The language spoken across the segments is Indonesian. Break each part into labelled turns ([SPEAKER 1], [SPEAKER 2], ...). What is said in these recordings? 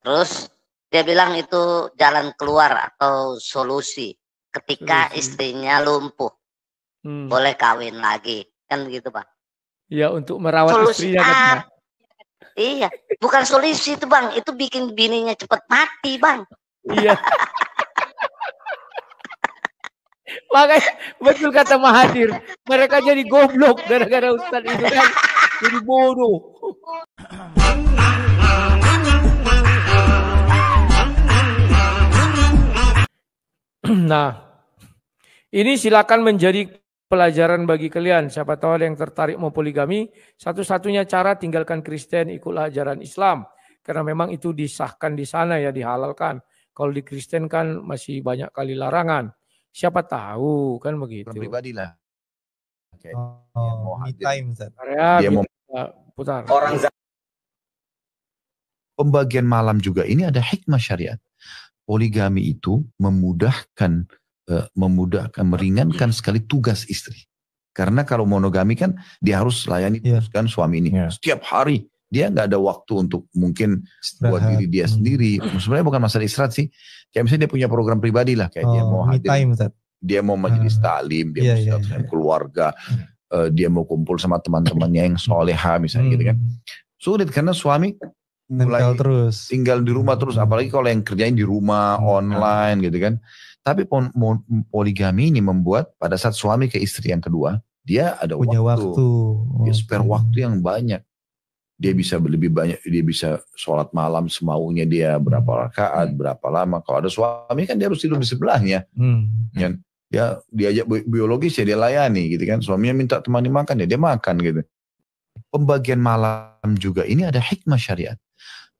[SPEAKER 1] Terus dia bilang itu jalan keluar atau solusi ketika istrinya lumpuh. Boleh kawin lagi. Kan begitu, Bang.
[SPEAKER 2] Iya, untuk merawat
[SPEAKER 1] solusi
[SPEAKER 2] istrinya katanya.
[SPEAKER 1] Iya, bukan solusi itu, Bang. Itu bikin bininya cepat mati, Bang.
[SPEAKER 2] Iya. Makanya betul kata Mahathir, mereka jadi goblok gara-gara Ustadz itu kan jadi bodoh. Nah, ini silakan menjadi pelajaran bagi kalian. Siapa tahu ada yang tertarik mau poligami, satu-satunya cara tinggalkan Kristen, ikutlah ajaran Islam. Karena memang itu disahkan di sana ya, dihalalkan. Kalau di Kristen kan masih banyak kali larangan. Siapa tahu kan begitu.
[SPEAKER 3] Pribadi lah.
[SPEAKER 4] Me time,
[SPEAKER 2] dia mau putar.
[SPEAKER 3] Orang pembagian malam juga ini ada hikmah syariat. Poligami itu memudahkan, meringankan sekali tugas istri. Karena kalau monogami kan dia harus layani kan suami ini setiap hari. Dia nggak ada waktu untuk mungkin buat diri dia sendiri. Sebenarnya bukan masalah istirahat sih. Kayak misalnya dia punya program pribadi lah. Kayak dia mau hadir, dia mau majelis ta'lim, dia mau dengan keluarga, dia mau kumpul sama teman-temannya yang soleha misalnya gitu kan. Sulit karena suami mulai tinggal di rumah terus, apalagi kalau yang kerjain di rumah online gitu kan. Tapi poligami ini membuat pada saat suami ke istri yang kedua, dia ada waktu. Dia spare waktu yang banyak. Dia bisa lebih banyak, dia bisa sholat malam semaunya dia berapa rakaat, berapa lama. Kalau ada suami kan dia harus tidur di sebelahnya. Kan? Dia diajak biologis ya dia layani gitu kan. Suaminya minta temani makan ya dia makan gitu. Pembagian malam juga ini ada hikmah syariat.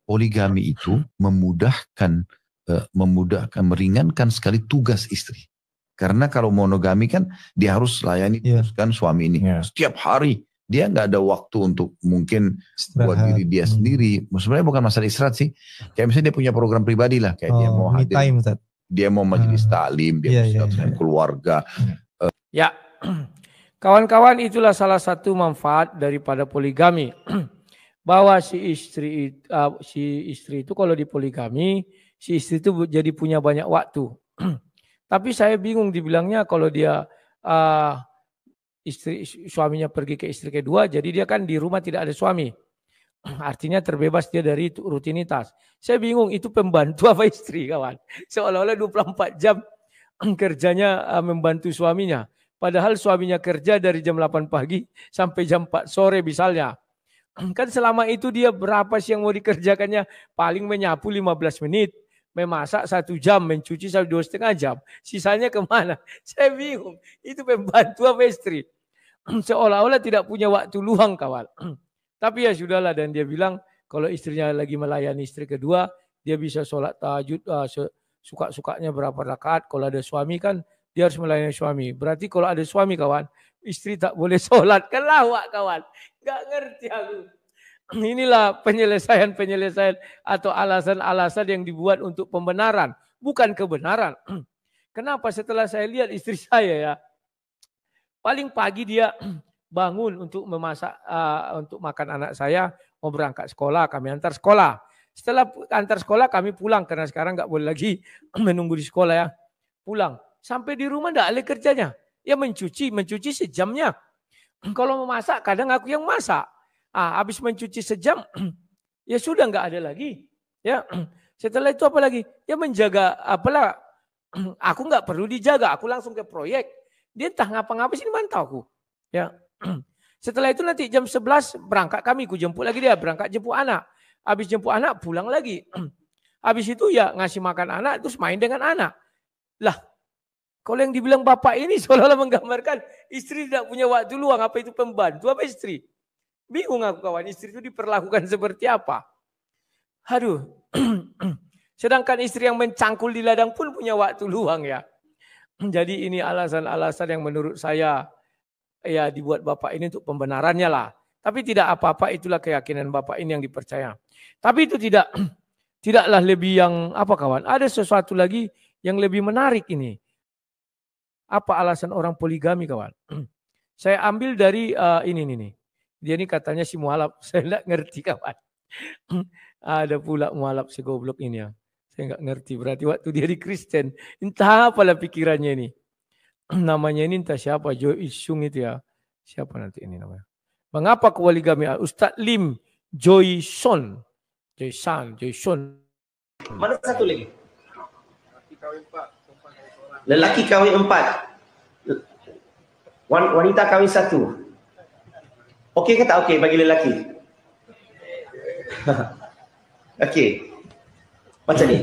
[SPEAKER 3] Poligami itu memudahkan, meringankan sekali tugas istri. Karena kalau monogami kan dia harus layani kan suami ini setiap hari. Dia nggak ada waktu untuk mungkin buat diri dia sendiri. Sebenarnya bukan masalah istirahat sih. Kayak misalnya dia punya program pribadi lah. Kayak dia mau hadir, dia mau majelis ta'lim, dia mau dengan keluarga.
[SPEAKER 2] Ya, kawan-kawan, itulah salah satu manfaat daripada poligami. Bahwa si istri itu kalau dipoligami, si istri itu jadi punya banyak waktu. Tapi saya bingung dibilangnya kalau dia suaminya pergi ke istri kedua, jadi dia kan di rumah tidak ada suami. Artinya terbebas dia dari rutinitas. Saya bingung itu pembantu apa istri, kawan. Seolah-olah 24 jam kerjanya membantu suaminya. Padahal suaminya kerja dari jam 8 pagi sampai jam 4 sore misalnya. Kan selama itu dia berapa sih yang mau dikerjakannya? Paling menyapu 15 menit. Memasak 1 jam, mencuci 2,5 jam. Sisanya kemana? Saya bingung. Itu pembantu apa istri? Seolah-olah tidak punya waktu luang, kawan. Tapi ya sudahlah, dan dia bilang kalau istrinya lagi melayani istri kedua, dia bisa sholat tahajud suka-sukanya berapa rakaat. Kalau ada suami kan dia harus melayani suami. Berarti kalau ada suami, kawan, istri tak boleh sholat. Kan lawak, kawan. Gak ngerti aku. Inilah penyelesaian atau alasan-alasan yang dibuat untuk pembenaran, bukan kebenaran. Kenapa? Setelah saya lihat istri saya ya, paling pagi dia bangun untuk memasak, untuk makan anak saya, mau berangkat sekolah, kami antar sekolah. Setelah antar sekolah kami pulang, karena sekarang nggak boleh lagi menunggu di sekolah ya. Pulang, sampai di rumah nggak ada kerjanya. Ya mencuci sejamnya. Kalau memasak, kadang aku yang masak. Habis mencuci sejam, ya sudah nggak ada lagi. Ya, setelah itu apa lagi? Ya menjaga apalah. Aku nggak perlu dijaga, aku langsung ke proyek. Dia entah ngapa-ngapa sini mantau aku. Ya, setelah itu nanti jam 11 berangkat kami, ku jemput lagi dia, berangkat jemput anak. Habis jemput anak pulang lagi. Habis itu ya ngasih makan anak, terus main dengan anak. Lah, kalau yang dibilang bapak ini seolah-olah menggambarkan istri tidak punya waktu luang. Apa itu pembantu, apa istri? Bingung aku, kawan, istri itu diperlakukan seperti apa? Aduh. Sedangkan istri yang mencangkul di ladang pun punya waktu luang ya. Jadi ini alasan-alasan yang menurut saya ya dibuat bapak ini untuk pembenarannya lah. Tapi tidak apa-apa, itulah keyakinan bapak ini yang dipercaya. Tapi itu tidaklah lebih yang apa, kawan? Ada sesuatu lagi yang lebih menarik ini. Apa alasan orang poligami, kawan? Saya ambil dari ini nih. Dia ini katanya si mualaf, saya tidak ngerti, kawan. Ada pula mualaf segoblok ini ya. Saya nggak ngerti. Berarti waktu dia di Kristen, entah apalah pikirannya ini. Namanya ini entah siapa, Joe Isung itu ya. Siapa nanti ini namanya? Mengapa poligami? Ustadz Lim Joyson. Joyson.
[SPEAKER 4] Mana satu lagi? Lelaki kahwin 4. Wanita kahwin 1. Okey ke tak okey bagi lelaki? Okey. Macam ni.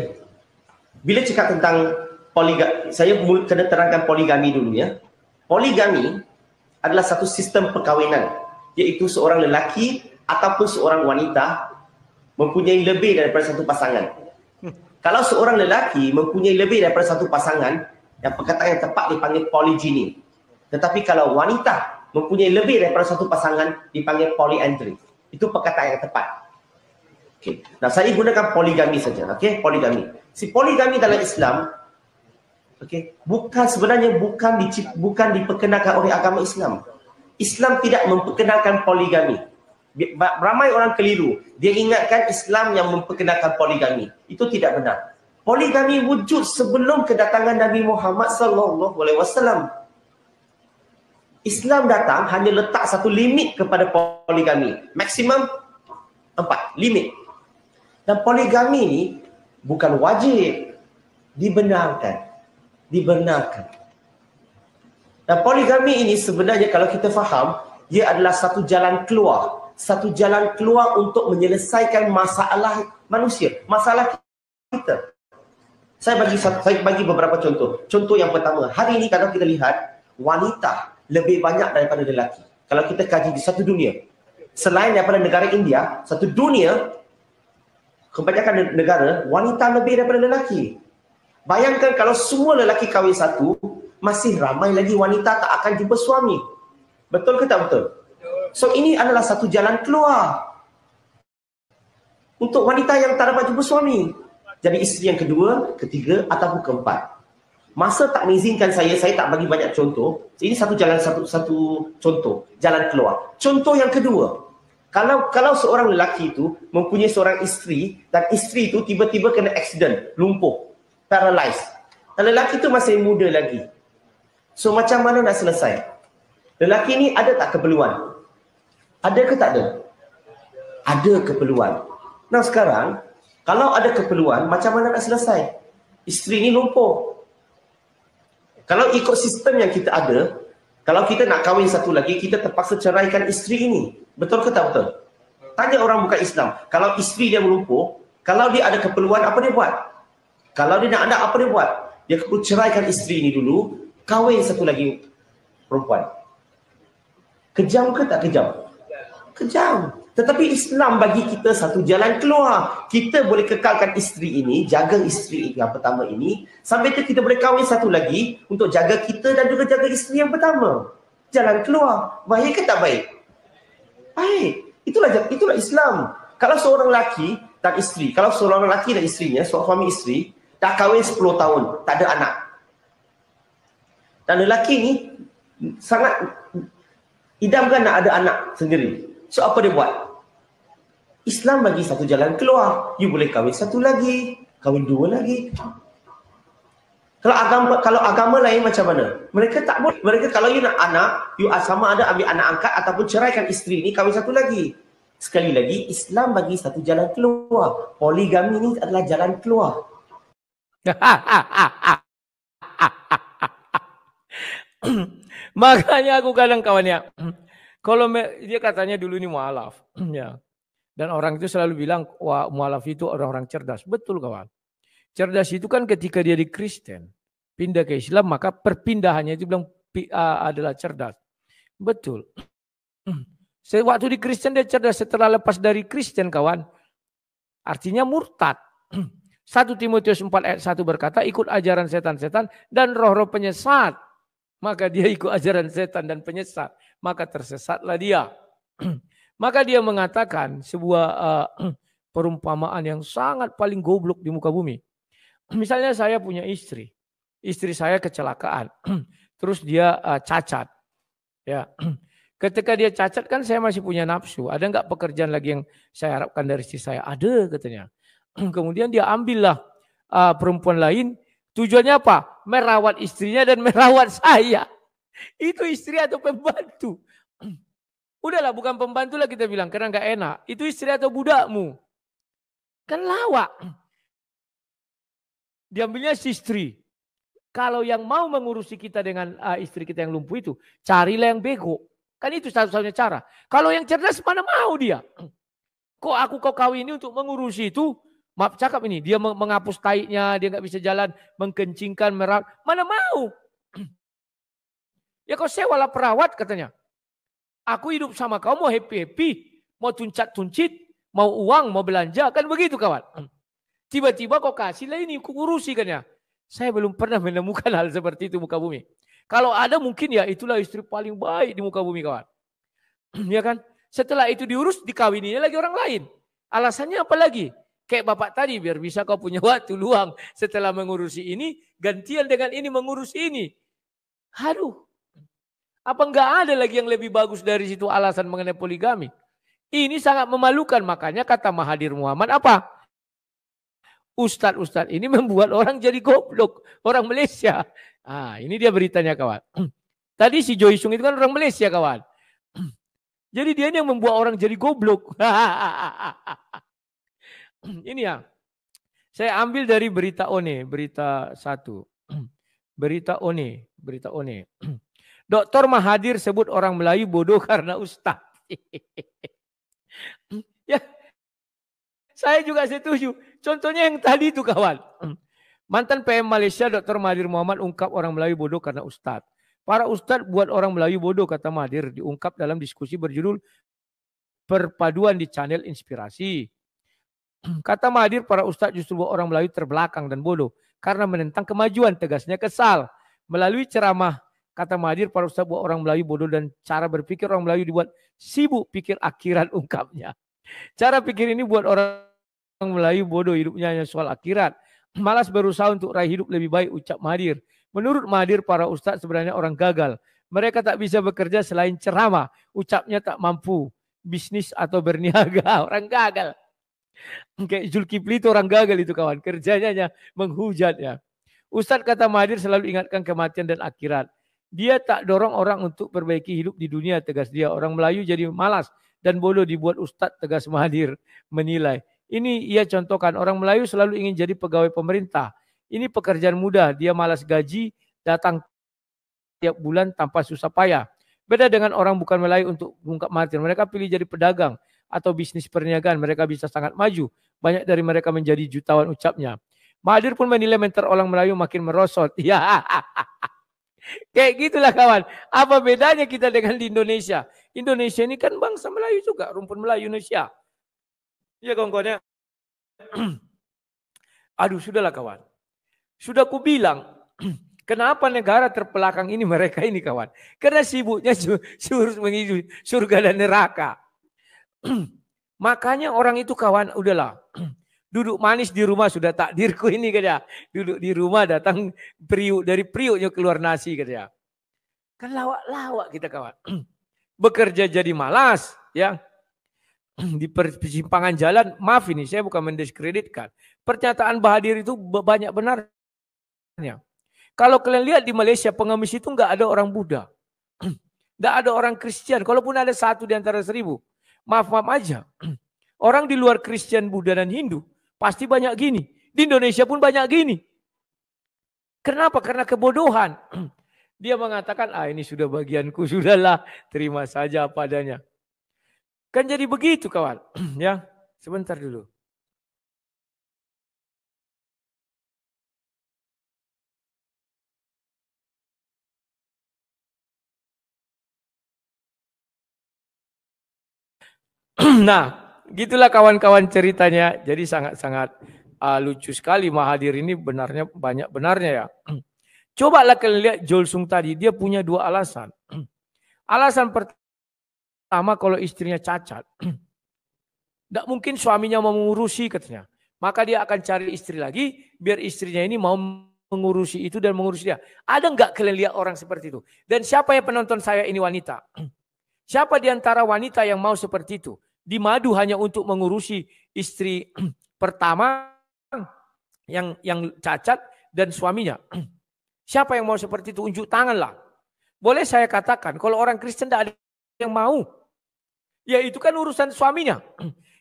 [SPEAKER 4] Bila cakap tentang poligami, saya kena terangkan poligami dulu ya. Poligami adalah satu sistem perkahwinan, iaitu seorang lelaki ataupun seorang wanita mempunyai lebih daripada satu pasangan. Kalau seorang lelaki mempunyai lebih daripada satu pasangan, yang perkataan yang tepat dipanggil polygyny. Tetapi kalau wanita mempunyai lebih daripada satu pasangan, dipanggil polyandry. Itu perkataan yang tepat. Okay. Nah, saya gunakan poligami saja. Okay? Poligami. Si poligami dalam Islam, okay, sebenarnya bukan diperkenalkan oleh agama Islam. Islam tidak memperkenalkan poligami. Ramai orang keliru. Dia ingatkan Islam yang memperkenalkan poligami. Itu tidak benar. Poligami wujud sebelum kedatangan Nabi Muhammad SAW. Islam datang hanya letak satu limit kepada poligami. Maksimum 4. Limit. Dan poligami ini bukan wajib. Dibenarkan. Dan poligami ini sebenarnya kalau kita faham, dia adalah satu jalan keluar. Satu jalan keluar untuk menyelesaikan masalah manusia. Masalah kita. Saya bagi beberapa contoh. Contoh yang pertama, hari ini kalau kita lihat, wanita lebih banyak daripada lelaki. Kalau kita kaji di satu dunia, selain daripada negara India, satu dunia, kebanyakan negara, wanita lebih daripada lelaki. Bayangkan kalau semua lelaki kahwin 1, masih ramai lagi wanita tak akan jumpa suami. Betul ke tak betul? So ini adalah satu jalan keluar untuk wanita yang tak dapat jumpa suami. Jadi isteri yang kedua, ketiga ataupun keempat. Masa tak mengizinkan saya tak bagi banyak contoh. Ini satu contoh, jalan keluar. Contoh yang kedua, kalau seorang lelaki itu mempunyai seorang isteri dan isteri itu tiba-tiba kena accident, lumpuh, paralyzed. Dan lelaki itu masih muda lagi. So macam mana nak selesai? Lelaki ini ada tak keperluan? Ada ke tak ada? Ada keperluan. Nah sekarang, kalau ada keperluan, macam mana nak selesai? Isteri ini lumpuh. Kalau ikut sistem yang kita ada, kalau kita nak kahwin satu lagi, kita terpaksa ceraikan isteri ini. Betul ke tak betul? Tanya orang bukan Islam. Kalau isteri dia melumpuh, kalau dia ada keperluan, apa dia buat? Kalau dia nak anak, apa dia buat? Dia perlu ceraikan isteri ini dulu, kahwin satu lagi perempuan. Kejam ke tak kejam? Kejam. Tetapi Islam bagi kita satu jalan keluar. Kita boleh kekalkan isteri ini, jaga isteri yang pertama ini, sampai kita boleh kahwin satu lagi untuk jaga kita dan juga jaga isteri yang pertama. Jalan keluar. Baik ke tak baik? Baik. Itulah Islam. Kalau seorang lelaki dan isteri, kalau seorang lelaki dan isterinya, suami isteri, dah kahwin 10 tahun, tak ada anak. Dan lelaki ni sangat idamkan nak ada anak sendiri. So apa dia buat? Islam bagi satu jalan keluar. You boleh kahwin satu lagi, kahwin 2 lagi. Kalau agama lain macam mana? Mereka tak boleh. Mereka kalau you nak anak, you sama ada ambil anak angkat ataupun ceraikan isteri ni, kahwin satu lagi. Sekali lagi, Islam bagi satu jalan keluar. Poligami ni adalah jalan keluar.
[SPEAKER 2] Makanya aku kadang kawannya, kalau dia katanya dulu ini mualaf, ya. Dan orang itu selalu bilang, wah mualaf itu orang-orang cerdas. Betul kawan. Cerdas itu kan ketika dia di Kristen, pindah ke Islam, maka perpindahannya itu bilang adalah cerdas. Betul. Waktu di Kristen dia cerdas, setelah lepas dari Kristen kawan, artinya murtad. 1 Timotius 4 ayat 1 berkata, ikut ajaran setan-setan dan roh-roh penyesat. Maka dia ikut ajaran setan dan penyesat. Maka tersesatlah dia. Maka dia mengatakan sebuah perumpamaan yang sangat paling goblok di muka bumi. Misalnya saya punya istri. Istri saya kecelakaan. Terus dia cacat. Ya. Ketika dia cacat kan saya masih punya nafsu. Ada nggak pekerjaan lagi yang saya harapkan dari istri saya? Ada katanya. Kemudian dia ambillah perempuan lain. Tujuannya apa? Merawat istrinya dan merawat saya. Itu istri atau pembantu? Udahlah bukan pembantu lah kita bilang karena nggak enak. Itu istri atau budakmu? Kan lawak. Diambilnya si istri. Kalau yang mau mengurusi kita dengan istri kita yang lumpuh itu, carilah yang bego. Kan itu satu-satunya cara. Kalau yang cerdas mana mau dia? Kok kau kawin ini untuk mengurusi itu? Maaf cakap ini, dia menghapus taiknya, dia nggak bisa jalan, mengkencingkan, merawat. Mana mau? Ya kau sewalah perawat katanya. Aku hidup sama kau mau happy-happy, mau tuncat-tuncit, mau uang, mau belanja. Kan begitu kawan. Tiba-tiba kau kasihlah ini, aku urusi kan ya. Saya belum pernah menemukan hal seperti itu muka bumi. Kalau ada mungkin ya itulah istri paling baik di muka bumi kawan. Ya kan? Setelah itu diurus, dikawininya lagi orang lain. Alasannya apa lagi? Kayak bapak tadi, biar bisa kau punya waktu luang setelah mengurusi ini, gantian dengan ini mengurusi ini. Aduh, apa enggak ada lagi yang lebih bagus dari situ alasan mengenai poligami? Ini sangat memalukan, makanya kata Mahathir Muhammad apa? Ustadz ini membuat orang jadi goblok, orang Malaysia. Ini dia beritanya kawan. Tadi si Joy Sung itu kan orang Malaysia kawan. Jadi dia yang membuat orang jadi goblok. Ini ya. Saya ambil dari berita ONE, berita 1. Berita ONE. Dr. Mahathir sebut orang Melayu bodoh karena ustadz. Ya, saya juga setuju. Contohnya yang tadi itu kawan. Mantan PM Malaysia Dr. Mahathir Muhammad ungkap orang Melayu bodoh karena ustadz. Para ustadz buat orang Melayu bodoh kata Mahathir diungkap dalam diskusi berjudul Perpaduan di Channel Inspirasi. Kata Mahathir para ustadz justru buat orang Melayu terbelakang dan bodoh karena menentang kemajuan, tegasnya kesal. Melalui ceramah kata Mahathir para ustadz buat orang Melayu bodoh dan cara berpikir orang Melayu dibuat sibuk pikir akhirat ungkapnya. Cara pikir ini buat orang Melayu bodoh hidupnya hanya soal akhirat. Malas berusaha untuk raih hidup lebih baik ucap Mahathir. Menurut Mahathir para ustadz sebenarnya orang gagal. Mereka tak bisa bekerja selain ceramah. Ucapnya tak mampu bisnis atau berniaga. Orang gagal. Kayak Zulkifli itu orang gagal itu kawan. Kerjanya hanya menghujat ya. Ustadz kata Mahathir selalu ingatkan kematian dan akhirat. Dia tak dorong orang untuk perbaiki hidup di dunia tegas dia. Orang Melayu jadi malas dan bodoh dibuat ustadz tegas Mahathir menilai. Ini ia contohkan, orang Melayu selalu ingin jadi pegawai pemerintah. Ini pekerjaan mudah, dia malas gaji, datang tiap bulan tanpa susah payah. Beda dengan orang bukan Melayu untuk mengungkap Mahathir. Mereka pilih jadi pedagang atau bisnis perniagaan. Mereka bisa sangat maju. Banyak dari mereka menjadi jutawan ucapnya. Mahathir pun menilai mentor orang Melayu makin merosot. Ya, kayak gitulah kawan. Apa bedanya kita dengan di Indonesia? Indonesia ini kan bangsa Melayu juga, rumpun Melayu Indonesia. Iya kawan-kawan ya. Aduh sudahlah kawan. Sudah ku bilang, kenapa negara terpelakang ini mereka ini kawan? Karena sibuknya surut menuju surga dan neraka. Makanya orang itu kawan, udahlah. Duduk manis di rumah sudah takdirku ini katanya. Duduk di rumah datang periuk, dari periuknya keluar nasi katanya. Kan lawak-lawak kita kawan. Bekerja jadi malas ya. Di persimpangan jalan, maaf ini saya bukan mendiskreditkan. Pernyataan Mahathir itu banyak benarnya. Kalau kalian lihat di Malaysia pengemis itu nggak ada orang Buddha. Nggak ada orang Kristen. Kalaupun ada 1 di antara 1000. Maaf aja. Orang di luar Kristen, Buddha dan Hindu pasti banyak gini. Di Indonesia pun banyak gini. Kenapa? Karena kebodohan. Dia mengatakan, ini sudah bagianku, sudahlah, terima saja apa adanya. Kan jadi begitu kawan. Ya, sebentar dulu. Nah, gitulah kawan-kawan ceritanya. Jadi sangat-sangat lucu sekali Mahathir ini benarnya banyak benarnya ya. Cobalah kalian lihat Joel Sung tadi, dia punya 2 alasan. Alasan pertama kalau istrinya cacat. Tidak mungkin suaminya mau mengurusi katanya. Maka dia akan cari istri lagi biar istrinya ini mau mengurusi itu dan mengurusi dia. Ada nggak kalian lihat orang seperti itu? Dan siapa yang penonton saya ini wanita? Siapa di antara wanita yang mau seperti itu? Dimadu hanya untuk mengurusi istri pertama yang cacat dan suaminya. Siapa yang mau seperti itu? Unjuk tanganlah. Boleh saya katakan, kalau orang Kristen tidak ada yang mau. Ya itu kan urusan suaminya.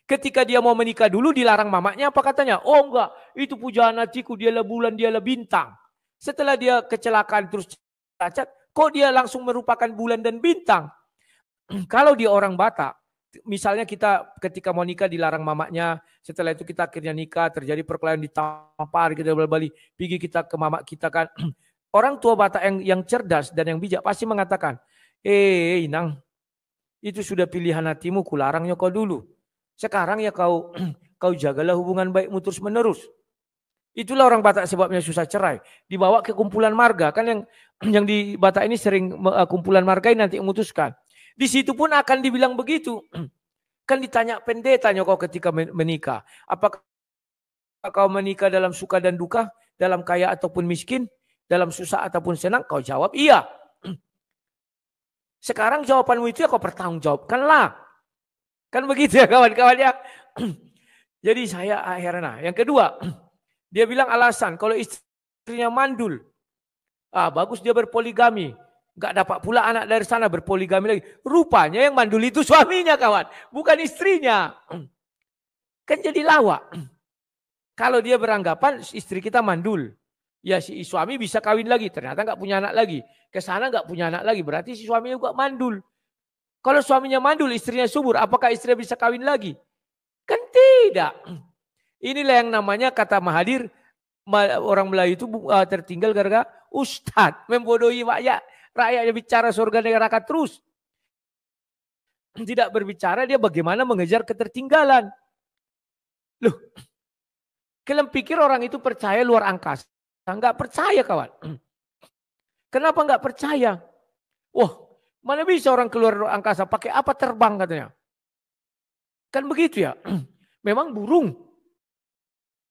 [SPEAKER 2] Ketika dia mau menikah dulu dilarang mamanya, apa katanya? Oh enggak, itu pujaan hatiku, dialah bulan, dialah bintang. Setelah dia kecelakaan terus cacat, kok dia langsung merupakan bulan dan bintang? Kalau dia orang Batak, misalnya kita ketika mau nikah dilarang mamanya, setelah itu kita akhirnya nikah, terjadi perkelahian, ditampar, kita balik, pergi kita ke mamak kita kan. Orang tua Batak yang cerdas dan yang bijak pasti mengatakan, Inang, itu sudah pilihan hatimu, kularangnya kau dulu. Sekarang ya kau jagalah hubungan baikmu terus menerus. Itulah orang Batak sebabnya susah cerai. Dibawa ke kumpulan marga. Kan yang di Batak ini sering kumpulan marga ini nanti memutuskan. Di situ pun akan dibilang begitu. Kan ditanya pendetanya kau ketika menikah. Apakah kau menikah dalam suka dan duka? Dalam kaya ataupun miskin? Dalam susah ataupun senang? Kau jawab iya. Sekarang jawabanmu itu ya kau pertanggungjawabkanlah. Kan begitu ya kawan-kawan ya. Jadi saya akhirnya. Yang kedua, dia bilang alasan kalau istrinya mandul. Bagus dia berpoligami. Gak dapat pula anak dari sana berpoligami lagi. Rupanya yang mandul itu suaminya kawan. Bukan istrinya. Kan jadi lawak. Kalau dia beranggapan istri kita mandul. Ya si suami bisa kawin lagi. Ternyata gak punya anak lagi. Kesana gak punya anak lagi. Berarti si suaminya juga mandul. Kalau suaminya mandul istrinya subur. Apakah istrinya bisa kawin lagi? Kan tidak. Inilah yang namanya kata Mahathir. Orang Melayu itu tertinggal gara-gara ustadz. Membodohi rakyat. Rakyatnya bicara surga neraka terus. Tidak berbicara dia bagaimana mengejar ketertinggalan. Loh. Kalian pikir orang itu percaya luar angkasa? Enggak percaya kawan. Kenapa enggak percaya? Wah, mana bisa orang keluar angkasa pakai apa terbang katanya? Kan begitu ya. Memang burung.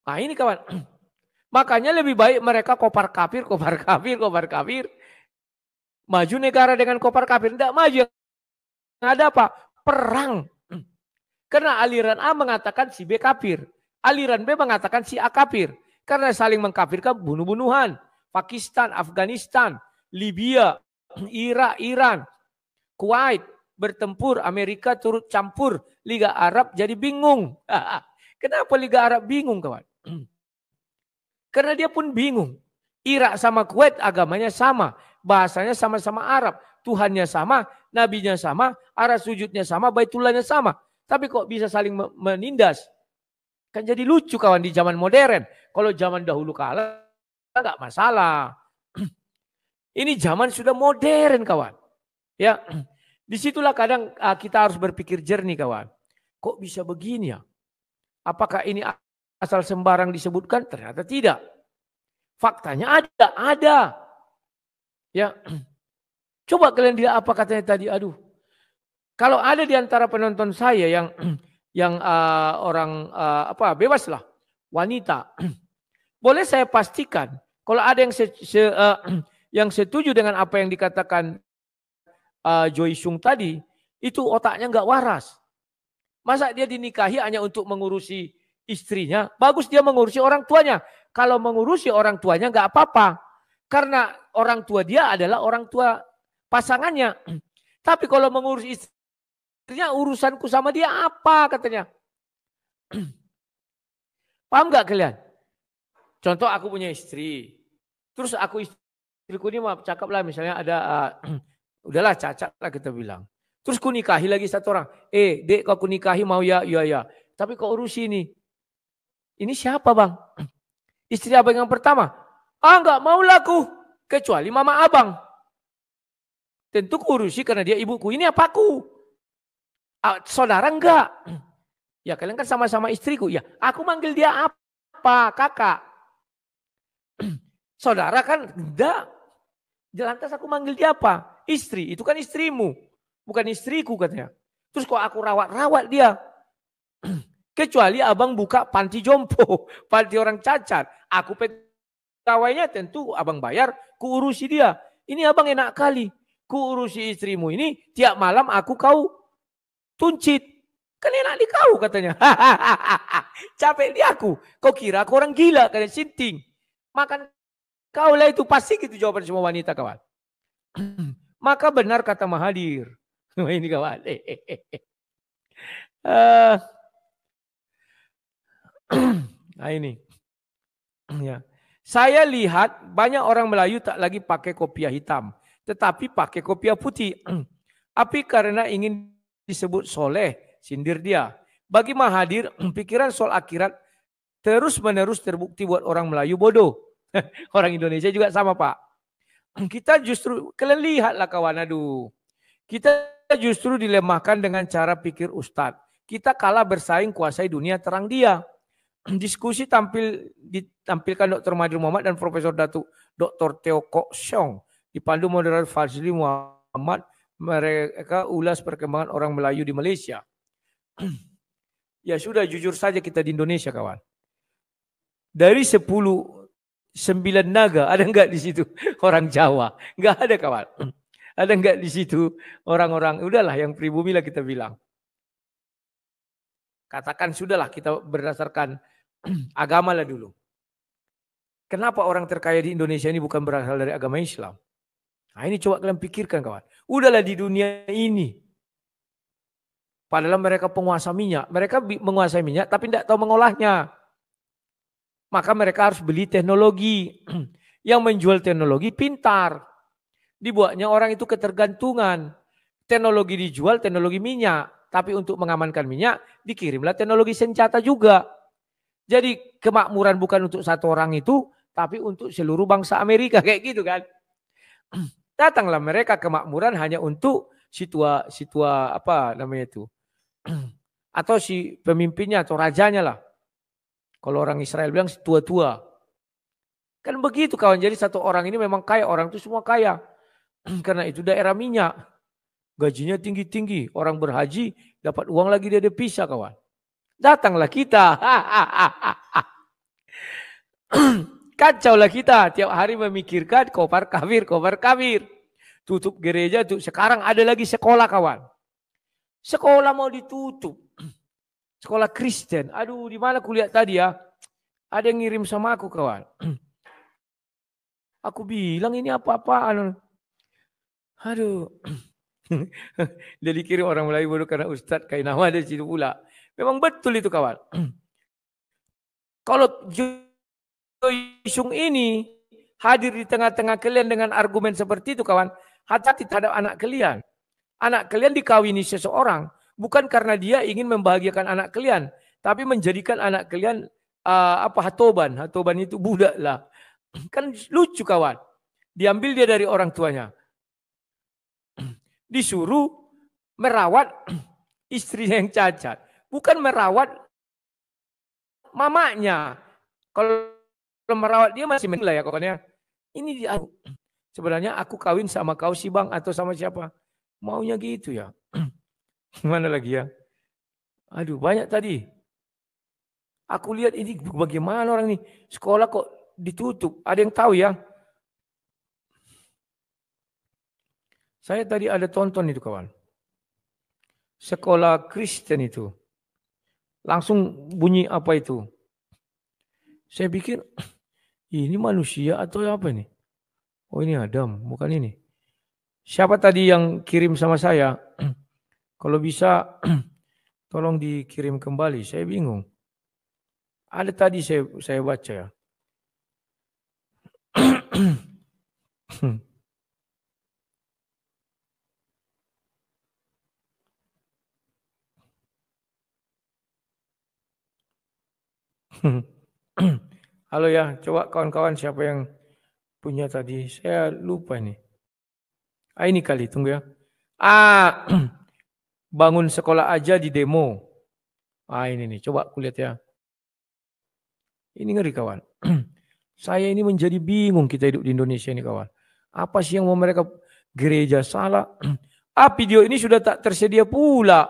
[SPEAKER 2] Nah ini kawan. Makanya lebih baik mereka kopar kafir. Maju negara dengan kopar kafir. Tidak maju. Ada apa? Perang. Karena aliran A mengatakan si B kafir. Aliran B mengatakan si A kafir. Karena saling mengkafirkan bunuh-bunuhan. Pakistan, Afghanistan, Libya, Irak, Iran, Kuwait bertempur. Amerika turut campur. Liga Arab jadi bingung. Kenapa Liga Arab bingung kawan? Karena dia pun bingung. Irak sama Kuwait agamanya sama. Bahasanya sama-sama Arab. Tuhannya sama, nabinya sama, arah sujudnya sama, baitullahnya sama. Tapi kok bisa saling menindas? Kan jadi lucu kawan di zaman modern. Kalau zaman dahulu kala enggak masalah. Ini zaman sudah modern kawan. Ya, disitulah kadang kita harus berpikir jernih kawan. Kok bisa begini ya? Apakah ini asal sembarang disebutkan? Ternyata tidak. Faktanya ada. Ya, coba kalian lihat apa katanya tadi. Aduh, kalau ada di antara penonton saya yang orang bebas lah, wanita, boleh saya pastikan kalau ada yang setuju dengan apa yang dikatakan Joy Sung tadi, itu otaknya nggak waras. Masa dia dinikahi hanya untuk mengurusi istrinya? Bagus dia mengurusi orang tuanya. Kalau mengurusi orang tuanya nggak apa-apa, karena orang tua dia adalah orang tua pasangannya. Tapi kalau mengurus istrinya, urusanku sama dia apa katanya? Paham nggak kalian? Contoh aku punya istri, terus istriku ini mau cakap lah, misalnya ada udahlah cacat lah kita bilang. Terus ku nikahi lagi satu orang. Dek kau ku nikahi mau ya? Iya. Tapi kau urusi ini. Ini siapa bang? Istri abang yang pertama. Enggak mau laku. Kecuali mama abang. Tentu ku urusi karena dia ibuku. Ini apaku? Saudara enggak? Ya kalian kan sama-sama istriku. Ya aku manggil dia apa? Kakak. Saudara kan enggak. Lantas aku manggil dia apa? Istri. Itu kan istrimu. Bukan istriku katanya. Terus kok aku rawat-rawat dia. Kecuali abang buka panti jompo. Panti orang cacat. Aku pegawainya tentu abang bayar. Ku urusi dia. Ini abang enak kali. ku urusi istrimu ini, tiap malam kau tuncit. Kan enak di kau katanya. Capek di aku. Kau kira aku orang gila, kalian sinting. Makan kau lah itu, pasti gitu jawaban semua wanita kawan. Maka benar kata Mahathir. Ini kawan. Nah ini. Ya. Saya lihat banyak orang Melayu tak lagi pakai kopiah hitam, tetapi pakai kopiah putih. Tapi karena ingin disebut soleh, sindir dia. Bagi Mahathir, pikiran soal akhirat terus-menerus terbukti buat orang Melayu bodoh. Orang Indonesia juga sama Pak. Kita justru, kalian lihatlah kawan, aduh. Kita justru dilemahkan dengan cara pikir Ustadz. Kita kalah bersaing kuasai dunia terang dia. Diskusi ditampilkan Dr. Mahathir Mohamad dan Profesor Datuk Dr. Teo Kok Siong. Dipandu moderator Fazli Muhammad, mereka ulas perkembangan orang Melayu di Malaysia. Ya sudah, jujur saja kita di Indonesia kawan. Dari 9 naga, ada enggak di situ orang Jawa? Enggak ada kawan. Ada enggak di situ orang-orang, udahlah yang pribumi lah kita bilang. Katakan sudahlah kita berdasarkan agama lah dulu. Kenapa orang terkaya di Indonesia ini bukan berasal dari agama Islam? Nah ini coba kalian pikirkan kawan. Udahlah di dunia ini. Padahal mereka penguasa minyak. Mereka menguasai minyak tapi tidak tahu mengolahnya. Maka mereka harus beli teknologi. Yang menjual teknologi pintar. Dibuatnya orang itu ketergantungan. Teknologi dijual, teknologi minyak. Tapi untuk mengamankan minyak, dikirimlah teknologi senjata juga. Jadi kemakmuran bukan untuk satu orang itu, tapi untuk seluruh bangsa Amerika. Kayak gitu kan. Datanglah mereka kemakmuran hanya untuk situa apa namanya itu. Atau si pemimpinnya atau rajanya lah. Kalau orang Israel bilang tua-tua. Kan begitu kawan. Jadi satu orang ini memang kaya. Orang itu semua kaya. Karena itu daerah minyak. Gajinya tinggi-tinggi. Orang berhaji dapat uang lagi dia pisah kawan. Datanglah kita. Kacaulah kita. Tiap hari memikirkan kofar kafir. Tutup gereja. Sekarang ada lagi sekolah kawan. Sekolah mau ditutup. Sekolah Kristen. Aduh, di mana kulihat tadi ya? Ada yang ngirim sama aku kawan. Aku bilang ini apa-apaan. Aduh. Dia dikirim orang Melayu bodoh karena Ustadz kayak nama ada situ pula. Memang betul itu kawan. Kalau Joysung ini hadir di tengah-tengah kalian dengan argumen seperti itu kawan. Hati-hati terhadap anak kalian. Anak kalian dikawini seseorang. Bukan karena dia ingin membahagiakan anak kalian. Tapi menjadikan anak kalian hatoban. Hatoban itu budak lah. Kan lucu kawan. Diambil dia dari orang tuanya. Disuruh merawat istrinya yang cacat. Bukan merawat mamanya. Kalau merawat dia masih mending lah ya pokoknya. Ini dia. Sebenarnya aku kawin sama kau sih bang atau sama siapa. Maunya gitu ya. Mana lagi ya. Aduh banyak tadi. Aku lihat ini bagaimana orang ini. Sekolah kok ditutup. Ada yang tahu ya. Saya tadi ada tonton itu kawan. Sekolah Kristen itu. Langsung bunyi apa itu. Saya pikir ini manusia atau apa ini? Oh ini Adam, bukan ini. Siapa tadi yang kirim sama saya? Kalau bisa tolong dikirim kembali. Saya bingung. Ada tadi saya baca ya. Halo ya, coba kawan-kawan siapa yang punya tadi. Saya lupa ini. Ini kali, tunggu ya. Bangun sekolah aja di demo. Ini nih, coba kulihat ya. Ini ngeri kawan. Saya ini menjadi bingung kita hidup di Indonesia ini kawan. Apa sih yang mau mereka gereja salah? Video ini sudah tak tersedia pula.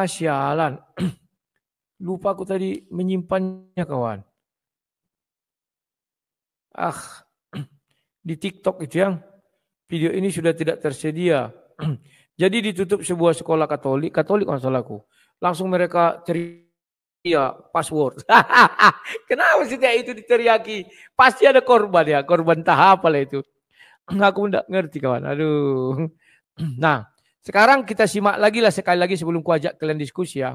[SPEAKER 2] Sialan. Lupa aku tadi menyimpannya kawan. Di TikTok itu yang Video ini sudah tidak tersedia. Jadi ditutup sebuah sekolah Katolik masalahku. Langsung mereka teriak password. Kenapa setiap itu diteriaki? Pasti ada korban ya, korban tahap lah itu. Aku enggak ngerti kawan. Aduh. Nah, sekarang kita simak lagi lah sekali lagi sebelum ku ajak kalian diskusi ya.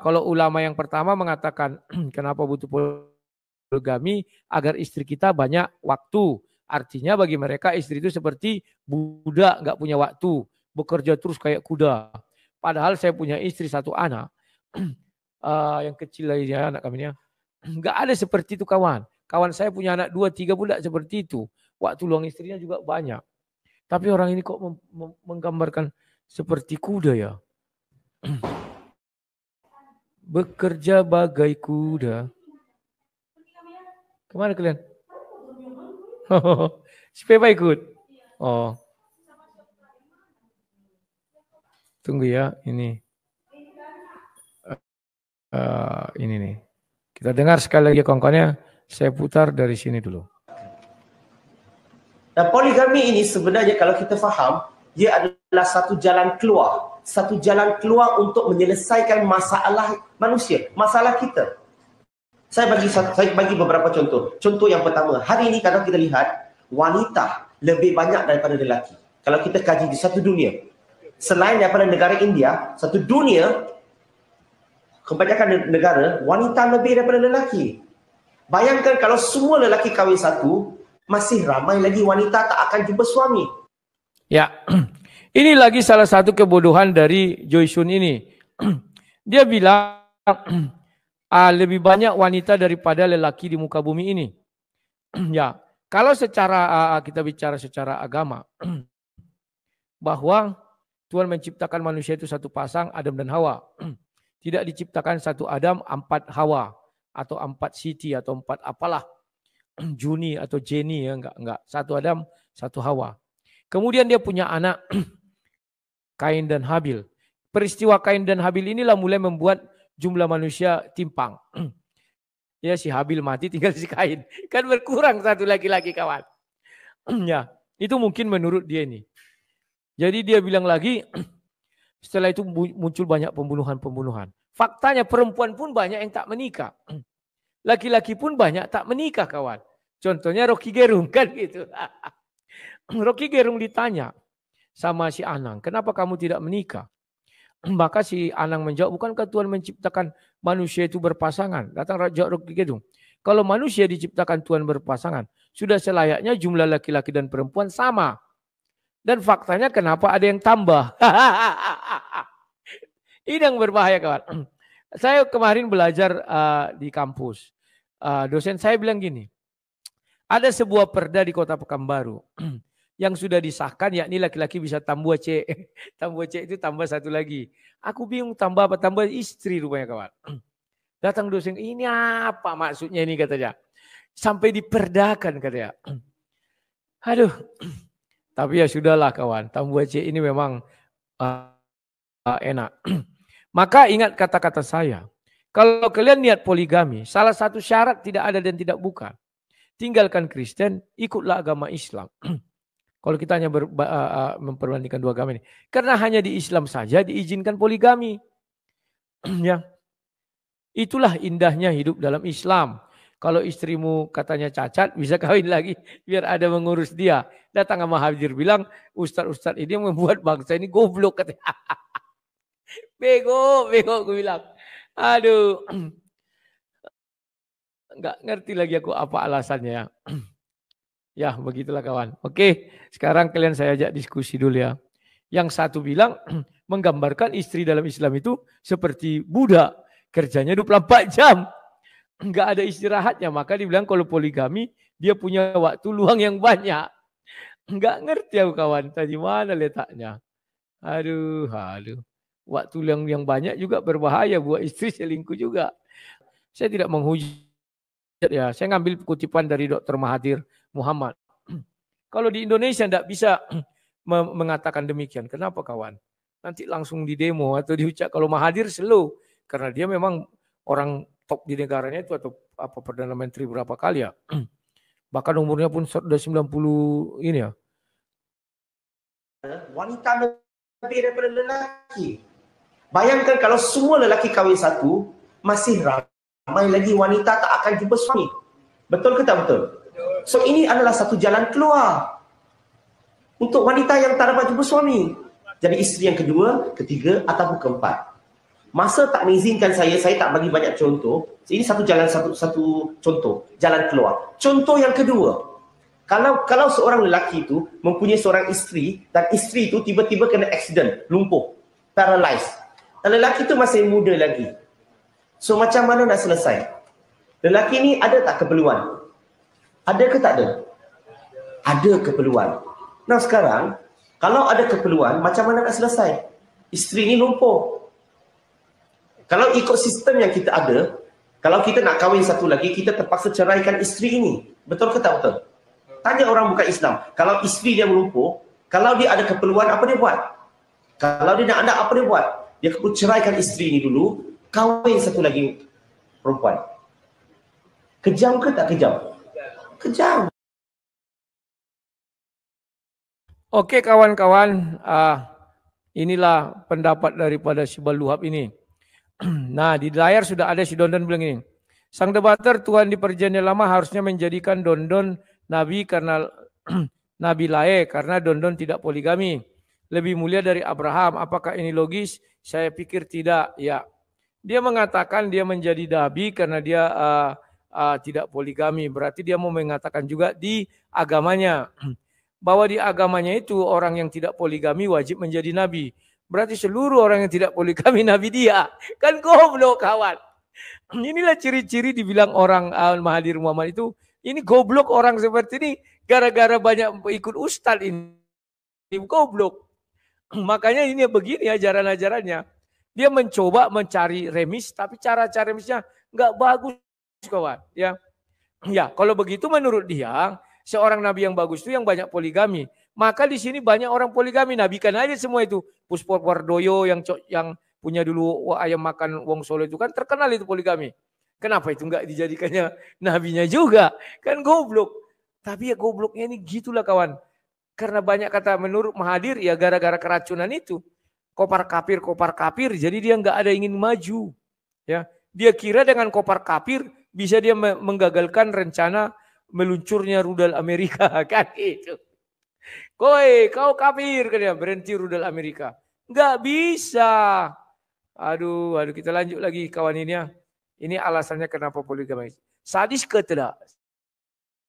[SPEAKER 2] Kalau ulama yang pertama mengatakan kenapa butuh poligami agar istri kita banyak waktu. Artinya bagi mereka istri itu seperti budak, nggak punya waktu, bekerja terus kayak kuda. Padahal saya punya istri satu anak, yang kecil lagi ya anak kami ya, nggak ada seperti itu kawan. Kawan saya punya anak 2, 3 pun tidak seperti itu. Waktu luang istrinya juga banyak. Tapi orang ini kok menggambarkan seperti kuda ya. Bekerja bagai kuda. Kemana kalian? Si Pepa ikut. Oh. Tunggu ya, ini. Ini nih. Kita dengar sekali lagi kawan-kawannya. Saya putar dari sini dulu.
[SPEAKER 4] Dan poligami ini sebenarnya kalau kita faham, dia adalah satu jalan keluar. Satu jalan keluar untuk menyelesaikan masalah manusia, masalah kita. Saya bagi beberapa contoh. Contoh yang pertama, hari ini kalau kita lihat, wanita lebih banyak daripada lelaki. Kalau kita kaji di satu dunia, selain daripada negara India, satu dunia, kebanyakan negara, wanita lebih daripada lelaki. Bayangkan kalau semua lelaki kahwin satu, masih ramai lagi wanita tak akan jumpa suami.
[SPEAKER 2] Ya, ini lagi salah satu kebodohan dari Joysun ini. Dia bilang, lebih banyak wanita daripada lelaki di muka bumi ini. Ya, kalau secara kita bicara secara agama, bahwa Tuhan menciptakan manusia itu satu pasang, Adam dan Hawa. Tidak diciptakan satu Adam, 4 Hawa, atau 4 Siti, atau 4 apalah, Juni atau Jenny ya, enggak. Satu Adam, satu Hawa. Kemudian dia punya anak, Kain dan Habil. Peristiwa Kain dan Habil inilah mulai membuat jumlah manusia timpang. Ya si Habil mati tinggal si Kain. Kan berkurang satu laki-laki kawan. Ya, itu mungkin menurut dia ini. Jadi dia bilang lagi, setelah itu muncul banyak pembunuhan. Faktanya perempuan pun banyak yang tak menikah. Laki-laki pun banyak tak menikah kawan. Contohnya Rocky Gerung kan gitu. Rocky Gerung ditanya sama si Anang, kenapa kamu tidak menikah? Maka si Anang menjawab, bukankah Tuhan menciptakan manusia itu berpasangan? Datang Raja Rocky Gerung. Kalau manusia diciptakan Tuhan berpasangan, sudah selayaknya jumlah laki-laki dan perempuan sama. Dan faktanya kenapa ada yang tambah? Ini yang berbahaya kawan. Saya kemarin belajar di kampus. Dosen saya bilang gini, ada sebuah perda di Kota Pekanbaru yang sudah disahkan, yakni laki-laki bisa tambah C. Tambah C itu tambah satu lagi. Aku bingung tambah apa, tambah istri rupanya kawan. Datang dosen, ini apa maksudnya ini katanya. Sampai diperdakan katanya. Aduh, tapi ya sudahlah kawan, tambah C ini memang enak. Maka ingat kata-kata saya. Kalau kalian niat poligami, salah satu syarat tidak ada dan tidak bukan. Tinggalkan Kristen, ikutlah agama Islam. Kalau kita hanya memperbandingkan dua agama ini. Karena hanya di Islam saja diizinkan poligami. Ya. Itulah indahnya hidup dalam Islam. Kalau istrimu katanya cacat, bisa kawin lagi. Biar ada mengurus dia. Datang sama Hadir bilang, Ustadz ini yang membuat bangsa ini goblok. Katanya. Bego gue bilang. Aduh. Enggak ngerti lagi aku apa alasannya ya. Ya begitulah kawan. Oke, sekarang kalian saya ajak diskusi dulu ya. Yang satu bilang menggambarkan istri dalam Islam itu seperti budak. Kerjanya 24 jam. Enggak ada istirahatnya. Maka dibilang kalau poligami dia punya waktu luang yang banyak. Enggak ngerti aku kawan. Tadi mana letaknya. Aduh. Waktu yang banyak juga berbahaya buat istri selingkuh juga. Saya tidak menghujat ya. Saya ngambil kutipan dari Dr. Mahathir Muhammad. Kalau di Indonesia tidak bisa mengatakan demikian. Kenapa kawan? Nanti langsung di demo atau diucap. Kalau Mahathir slow. Karena dia memang orang top di negaranya itu atau apa Perdana Menteri berapa kali ya. Bahkan umurnya pun sudah 90 ini ya.
[SPEAKER 4] wanita lebih daripada lelaki. Bayangkan kalau semua lelaki kahwin satu, masih ramai lagi wanita tak akan jumpa suami. Betul ke tak betul? So ini adalah satu jalan keluar untuk wanita yang tak dapat jumpa suami. Jadi isteri yang kedua, ketiga ataupun keempat. Masa tak mengizinkan saya tak bagi banyak contoh. Ini satu jalan, satu contoh, jalan keluar. Contoh yang kedua, kalau seorang lelaki itu mempunyai seorang isteri dan isteri itu tiba-tiba kena accident, lumpuh, paralyzed. Dan lelaki itu masih muda lagi. So macam mana nak selesai? Lelaki ni ada tak keperluan? Ada ke tak ada? Ada keperluan. Nah sekarang, kalau ada keperluan, macam mana nak selesai? Isteri ni lumpuh. Kalau ikut sistem yang kita ada, kalau kita nak kahwin satu lagi, kita terpaksa ceraikan isteri ini. Betul ke tak betul? Tanya orang bukan Islam. Kalau isteri dia melumpuh, kalau dia ada keperluan, apa dia buat? Kalau dia nak anak, apa dia buat? Dia perlu ceraikan isteri ini dulu, kahwin satu lagi perempuan. Kejam ke tak kejam? Kejam.
[SPEAKER 2] Oke kawan-kawan, inilah pendapat daripada Syibal Luhab ini. Nah di layar sudah ada si Dondon bilang ini. Sang debater Tuhan di perjanjian lama harusnya menjadikan Dondon Nabi karena Nabi lae karena Dondon tidak poligami. Lebih mulia dari Abraham. Apakah ini logis? Saya pikir tidak. Ya, dia mengatakan dia menjadi Nabi karena dia tidak poligami. Berarti dia mau mengatakan juga di agamanya. Bahwa di agamanya itu orang yang tidak poligami wajib menjadi Nabi. Berarti seluruh orang yang tidak poligami Nabi dia. Kan goblok kawan. Inilah ciri-ciri dibilang orang Mahathir Muhammad itu. Ini goblok orang seperti ini. Gara-gara banyak ikut ustadz ini. Goblok. Makanya ini begini ajaran-ajarannya. Dia mencoba mencari remis. Tapi cara-cara remisnya nggak bagus kawan. Ya, kalau begitu menurut dia. Seorang Nabi yang bagus itu yang banyak poligami. Maka di sini banyak orang poligami. Nabikan aja semua itu. Puspo Wardoyo yang punya dulu ayam makan wong Solo itu kan terkenal itu poligami. Kenapa itu enggak dijadikannya nabinya juga? Kan goblok. Tapi ya gobloknya ini gitulah kawan. Karena banyak kata menurut Mahathir ya gara-gara keracunan itu. Kopar kapir. Jadi dia enggak ada ingin maju. Ya, dia kira dengan kopar kapir bisa dia menggagalkan rencana meluncurnya rudal Amerika kan itu. Kau kafir kan ya, berhenti rudal Amerika. Enggak bisa. Aduh, kita lanjut lagi kawan ini ya. Ini alasannya kenapa poligami. Sadis ke tidak?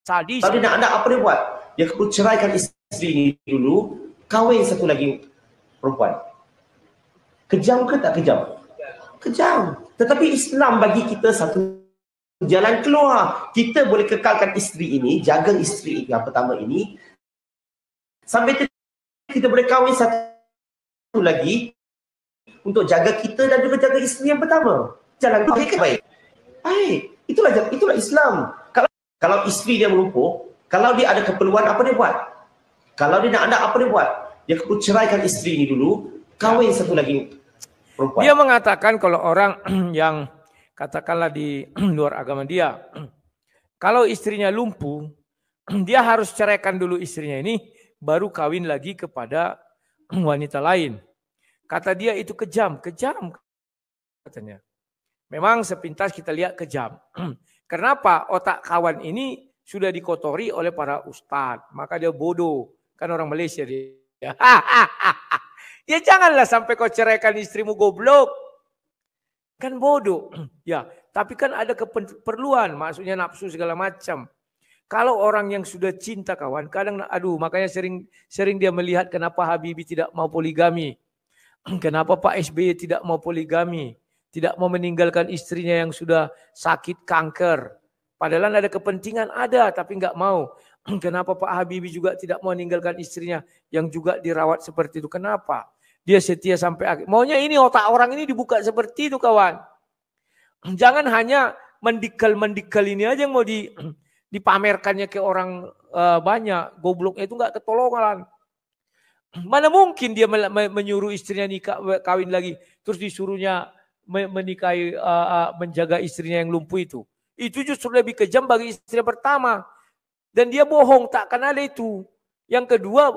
[SPEAKER 2] Sadis.
[SPEAKER 4] Kalau dia nak anak apa dia buat? Dia perlu ceraikan isteri ini dulu, kahwin satu lagi perempuan. Kejam ke tak kejam? Kejam. Tetapi Islam bagi kita satu jalan keluar. Kita boleh kekalkan isteri ini, jaga isteri yang pertama ini, sampai kita boleh kahwin satu lagi untuk jaga kita dan juga jaga isteri yang pertama. Jalan keluar yang baik. Baik. Itulah Islam. Kalau isteri dia melumpuh, kalau dia ada keperluan, apa dia buat? Kalau dia nak anak, apa dia buat? Dia perlu ceraikan isteri ini dulu, kahwin satu lagi perempuan.
[SPEAKER 2] Dia mengatakan kalau orang yang katakanlah di luar agama dia, kalau istrinya lumpuh, dia harus ceraikan dulu istrinya ini, baru kawin lagi kepada wanita lain. Kata dia itu kejam katanya. Memang sepintas kita lihat kejam. Kenapa? Otak kawan ini sudah dikotori oleh para ustadz, maka dia bodoh. Kan orang Malaysia dia. Ya janganlah sampai kau ceraikan istrimu goblok. Kan bodoh. Ya, tapi kan ada keperluan, maksudnya nafsu segala macam. Kalau orang yang sudah cinta kawan, kadang makanya sering dia melihat kenapa Habibie tidak mau poligami. Kenapa Pak SBY tidak mau poligami, tidak mau meninggalkan istrinya yang sudah sakit kanker. Padahal ada kepentingan tapi nggak mau. Kenapa Pak Habibie juga tidak mau meninggalkan istrinya yang juga dirawat seperti itu? Kenapa? Dia setia sampai akhir. Maunya ini otak orang ini dibuka seperti itu kawan. Jangan hanya mendikal ini aja yang mau dipamerkannya ke orang banyak. Gobloknya itu nggak ketolongan. Mana mungkin dia menyuruh istrinya nikah kawin lagi, terus disuruhnya menikahi menjaga istrinya yang lumpuh itu. Itu justru lebih kejam bagi istri pertama. Dan dia bohong, takkan ada itu. Yang kedua,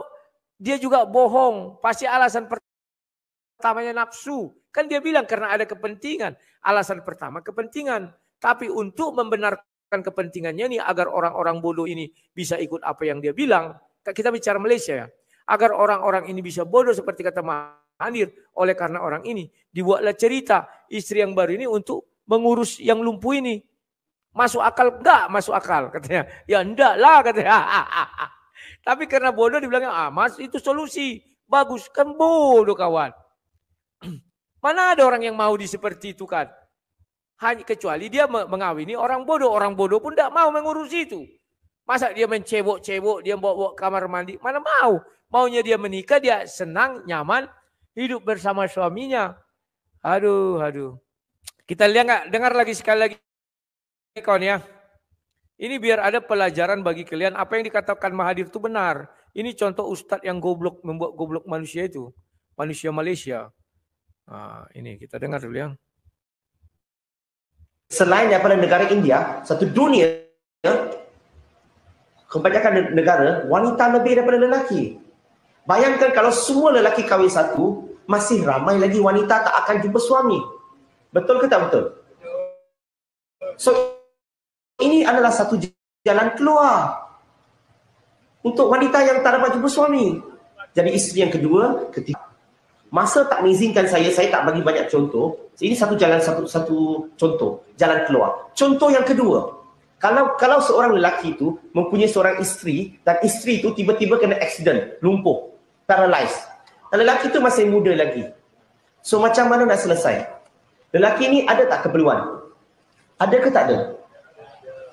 [SPEAKER 2] dia juga bohong. Pasti alasan pertamanya nafsu. Kan dia bilang karena ada kepentingan. Alasan pertama kepentingan. Tapi untuk membenarkan kepentingannya ini agar orang-orang bodoh ini bisa ikut apa yang dia bilang. Kita bicara Malaysia ya. Agar orang-orang ini bisa bodoh seperti kata Mahathir. Oleh karena orang ini dibuatlah cerita istri yang baru ini untuk mengurus yang lumpuh ini. Masuk akal? Enggak masuk akal katanya. Ya enggak lah katanya. Tapi karena bodoh dibilangnya, mas itu solusi. Bagus. Kan bodoh kawan. Mana ada orang yang mau seperti itu kan? Hanya kecuali dia mengawini orang bodoh. Orang bodoh pun enggak mau mengurus itu. Masa dia mencebok-cebok, dia bawa kamar mandi. Mana mau? Maunya dia menikah, dia senang, nyaman. Hidup bersama suaminya. Aduh. Kita lihat dengar lagi sekali lagi kawan ya. Ini biar ada pelajaran bagi kalian apa yang dikatakan Mahathir itu benar. Ini contoh ustadz yang goblok membuat goblok manusia itu. Manusia Malaysia. Nah, ini kita dengar dulu ya.
[SPEAKER 4] Selain daripada negara India, satu dunia kebanyakan negara wanita lebih daripada lelaki. Bayangkan kalau semua lelaki kahwin satu, masih ramai lagi wanita tak akan jumpa suami. Betul ke tak betul? So, ini adalah satu jalan keluar untuk wanita yang tak dapat jumpa suami. Jadi isteri yang kedua, ketiga. Masa tak mengizinkan saya tak bagi banyak contoh. Ini satu contoh, jalan keluar. Contoh yang kedua, kalau seorang lelaki itu mempunyai seorang isteri dan isteri itu tiba-tiba kena accident, lumpuh, paralyzed. Dan lelaki itu masih muda lagi. So macam mana nak selesai? Lelaki ini ada tak keperluan? Ada ke tak ada?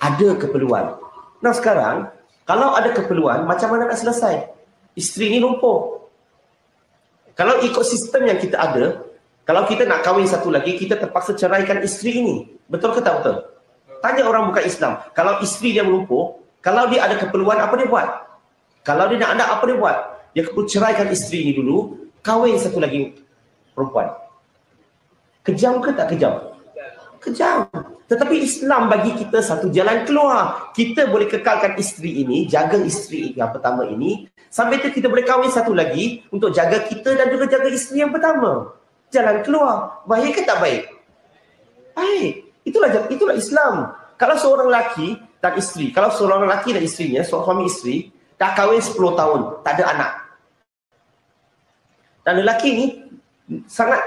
[SPEAKER 4] Ada keperluan. Nah sekarang, kalau ada keperluan, macam mana nak selesai? Isteri ini lumpuh. Kalau ikut sistem yang kita ada, kalau kita nak kahwin satu lagi, kita terpaksa ceraikan isteri ini. Betul ke tak betul? Tanya orang bukan Islam. Kalau isteri dia lumpuh, kalau dia ada keperluan, apa dia buat? Kalau dia nak anak, apa dia buat? Dia perlu ceraikan isteri ini dulu, kahwin satu lagi perempuan. Kejam ke tak kejam? Kejam. Tetapi Islam bagi kita satu jalan keluar. Kita boleh kekalkan isteri ini, jaga isteri yang pertama ini, sampai kita boleh kahwin satu lagi untuk jaga kita dan juga jaga isteri yang pertama. Jalan keluar. Baik ke tak baik? Baik. Itulah Islam. Kalau seorang lelaki dan isteri, kalau seorang lelaki dan isterinya, suami isteri, dah kahwin 10 tahun, tak ada anak. Dan lelaki ni sangat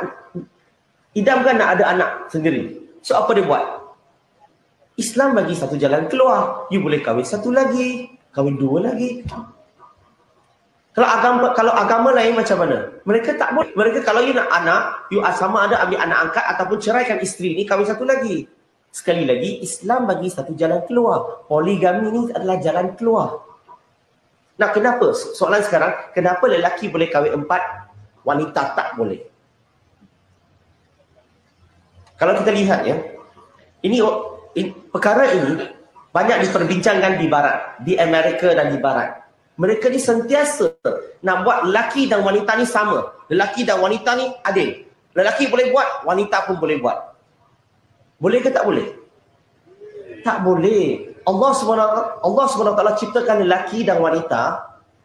[SPEAKER 4] idamkan nak ada anak sendiri. So apa dia buat? Islam bagi satu jalan keluar. You boleh kahwin satu lagi, kahwin dua lagi. Kalau agama lain macam mana? Mereka tak boleh. Mereka kalau you nak anak, you sama ada ambil anak angkat ataupun ceraikan isteri ni, kahwin satu lagi. Sekali lagi, Islam bagi satu jalan keluar. Poligami ni adalah jalan keluar. Nah, kenapa? Soalan sekarang, kenapa lelaki boleh kahwin 4, wanita tak boleh? Kalau kita lihat ya, perkara ini banyak diperbincangkan di barat, di Amerika dan di barat. Mereka ni sentiasa nak buat lelaki dan wanita ni sama. Lelaki dan wanita ni adil. Lelaki boleh buat, wanita pun boleh buat. Boleh ke tak boleh? Tak boleh. Allah SWT ciptakan lelaki dan wanita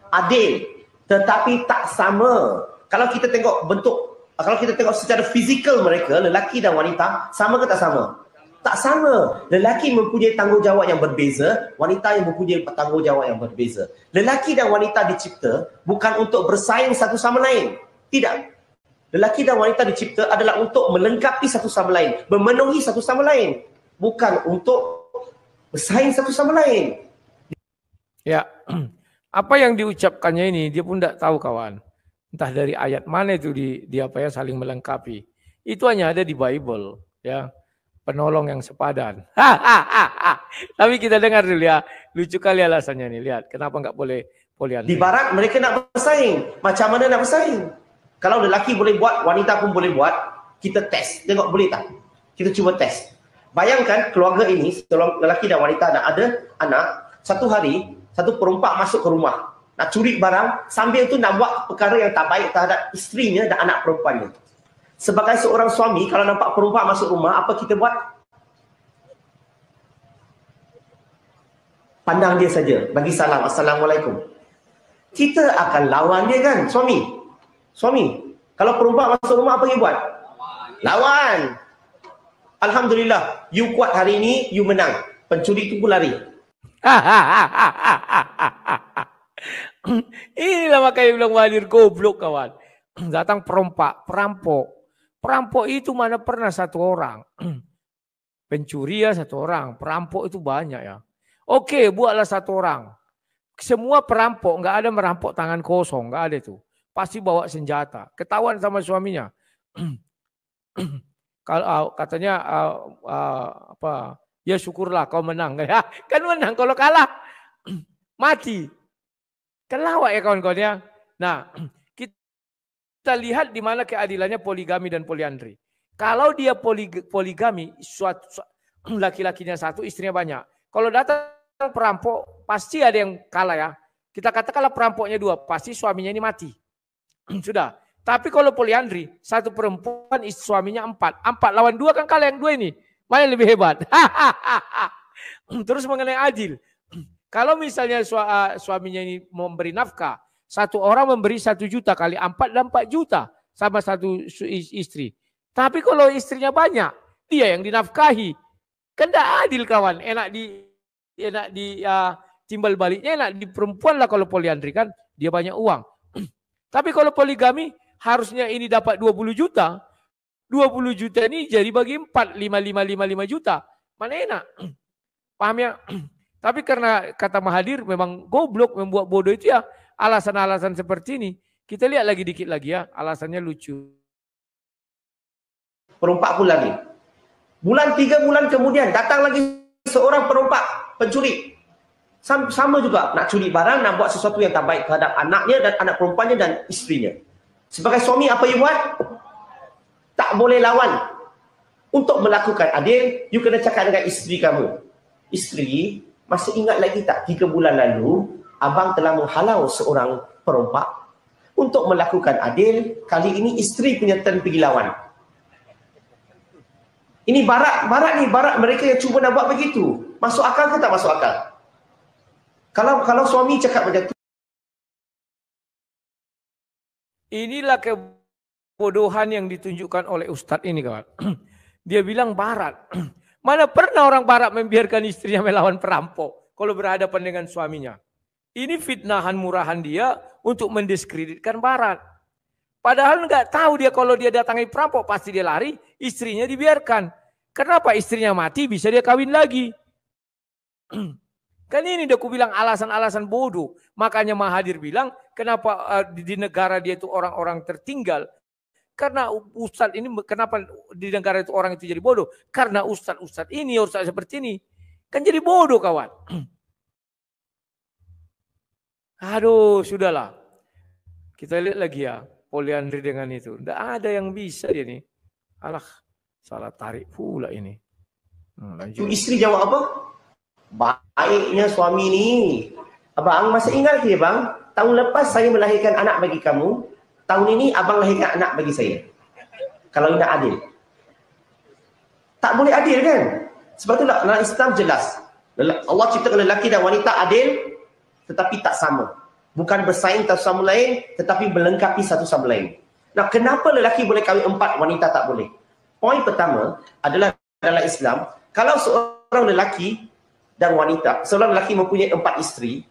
[SPEAKER 4] adil, tetapi tak sama. Kalau kita tengok secara fizikal mereka, lelaki dan wanita, sama ke tak sama? Tak sama. Lelaki mempunyai tanggungjawab yang berbeza, wanita yang mempunyai tanggungjawab yang berbeza. Lelaki dan wanita dicipta bukan untuk bersaing satu sama lain. Tidak. Lelaki dan wanita dicipta adalah untuk melengkapi satu sama lain, memenuhi satu sama lain, bukan untuk bersaing satu sama lain.
[SPEAKER 2] Ya, apa yang diucapkannya ini dia pun tidak tahu kawan. Entah dari ayat mana itu di apa ya, saling melengkapi. Itu hanya ada di Bible, ya. Penolong yang sepadan. Tapi kita dengar dulu ya. Lucu kali alasannya nih. Lihat, kenapa nggak boleh poliandri.
[SPEAKER 4] Di barat mereka nak bersaing. Macam mana nak bersaing? Kalau lelaki boleh buat, wanita pun boleh buat. Kita test. Tengok boleh tak? Kita cuba test. Bayangkan keluarga ini, seorang lelaki dan wanita nak ada anak. Satu hari, satu perompak masuk ke rumah. Nak curi barang. Sambil tu nak buat perkara yang tak baik terhadap isterinya dan anak perempuannya. Sebagai seorang suami, kalau nampak perempuan masuk rumah, apa kita buat? Pandang dia saja. Bagi salam. Assalamualaikum. kita akan lawan dia kan, suami. Kalau perempuan masuk rumah apa you buat? Lawan. Alhamdulillah, you kuat hari ini, you menang. Pencuri itu pun lari.
[SPEAKER 2] Inilah makanya bilang Mahathir goblok kawan. Datang perampok. Perampok itu mana pernah satu orang. Pencuri ya satu orang. Perampok itu banyak ya. Oke, buatlah satu orang. Semua perampok, nggak ada merampok tangan kosong, nggak ada itu. Pasti bawa senjata. Ketahuan sama suaminya. Kalau katanya apa? Ya syukurlah kau menang. Ya, kan menang. Kalau kalah mati. Kan lawak ya kawan-kawan ya. Nah, kita lihat di mana keadilannya poligami dan poliandri. Kalau dia poligami, laki-lakinya satu, istrinya banyak. Kalau datang perampok, pasti ada yang kalah ya. Kita katakanlah perampoknya 2, pasti suaminya ini mati. Sudah. Tapi kalau poliandri, satu perempuan, suaminya 4. 4 lawan 2 kan kalah yang 2 ini. Mana yang lebih hebat? Terus mengenai adil. Kalau misalnya suaminya ini memberi nafkah, satu orang memberi 1 juta kali 4 dan 4 juta sama satu istri. Tapi kalau istrinya banyak, dia yang dinafkahi. Kan tidak adil kawan. Enak di timbal baliknya, enak di perempuan lah kalau poliandri kan. Dia banyak uang. Tapi kalau poligami, harusnya ini dapat 20 juta. 20 juta ini jadi bagi 4, 5 juta. Mana enak. Paham ya? Tapi karena kata Mahathir memang goblok, membuat bodoh itu ya alasan-alasan seperti ini. Kita lihat lagi dikit lagi ya, alasannya lucu.
[SPEAKER 4] Perompak pun lari. 3 bulan kemudian datang lagi seorang perompak pencuri. Sama juga nak curi barang, nak buat sesuatu yang tak baik terhadap anaknya dan anak perempuannya dan istrinya. Sebagai suami apa you buat? Tak boleh lawan. Untuk melakukan adil, you kena cakap dengan isteri kamu. Isteri, masih ingat lagi tak 3 bulan lalu abang telah menghalau seorang perompak untuk melakukan adil. Kali ini isteri punya turn pergi lawan. Ini barat mereka yang cuba nak buat begitu. Masuk akal ke tak masuk akal? Kalau suami cakap macam tu.
[SPEAKER 2] Inilah kebodohan yang ditunjukkan oleh Ustadz ini kawan. Dia bilang barat. Mana pernah orang barat membiarkan istrinya melawan perampok kalau berhadapan dengan suaminya. Ini fitnahan murahan dia untuk mendiskreditkan barat. Padahal nggak tahu dia kalau dia datangi perampok pasti dia lari, istrinya dibiarkan. Kenapa istrinya mati bisa dia kawin lagi? Kan ini udah aku bilang alasan-alasan bodoh. Makanya Mahathir bilang kenapa di negara dia itu orang-orang tertinggal. Karena ustadz ini, kenapa di negara itu orang itu jadi bodoh? Karena ustadz ini, ustadz seperti ini. Kan jadi bodoh kawan. Aduh, sudahlah. Kita lihat lagi ya, poliandri dengan itu. Tidak ada yang bisa dia nih. Alah, salah tarik pula ini.
[SPEAKER 4] Istri jawab apa? Baiknya suami ni. Abang masih ingat ke bang? Tahun lepas saya melahirkan anak bagi kamu. Tahun ini abang lahirkan anak bagi saya. Kalau ini adil. Tak boleh adil kan? Sebab itu dalam Islam jelas. Allah ciptakan lelaki dan wanita adil. Tetapi tak sama. Bukan bersaing satu sama lain. Tetapi melengkapi satu sama lain. Nah, kenapa lelaki boleh kahwin 4, wanita tak boleh? Poin pertama adalah dalam Islam. Kalau seorang lelaki dan wanita, seorang lelaki mempunyai 4 isteri,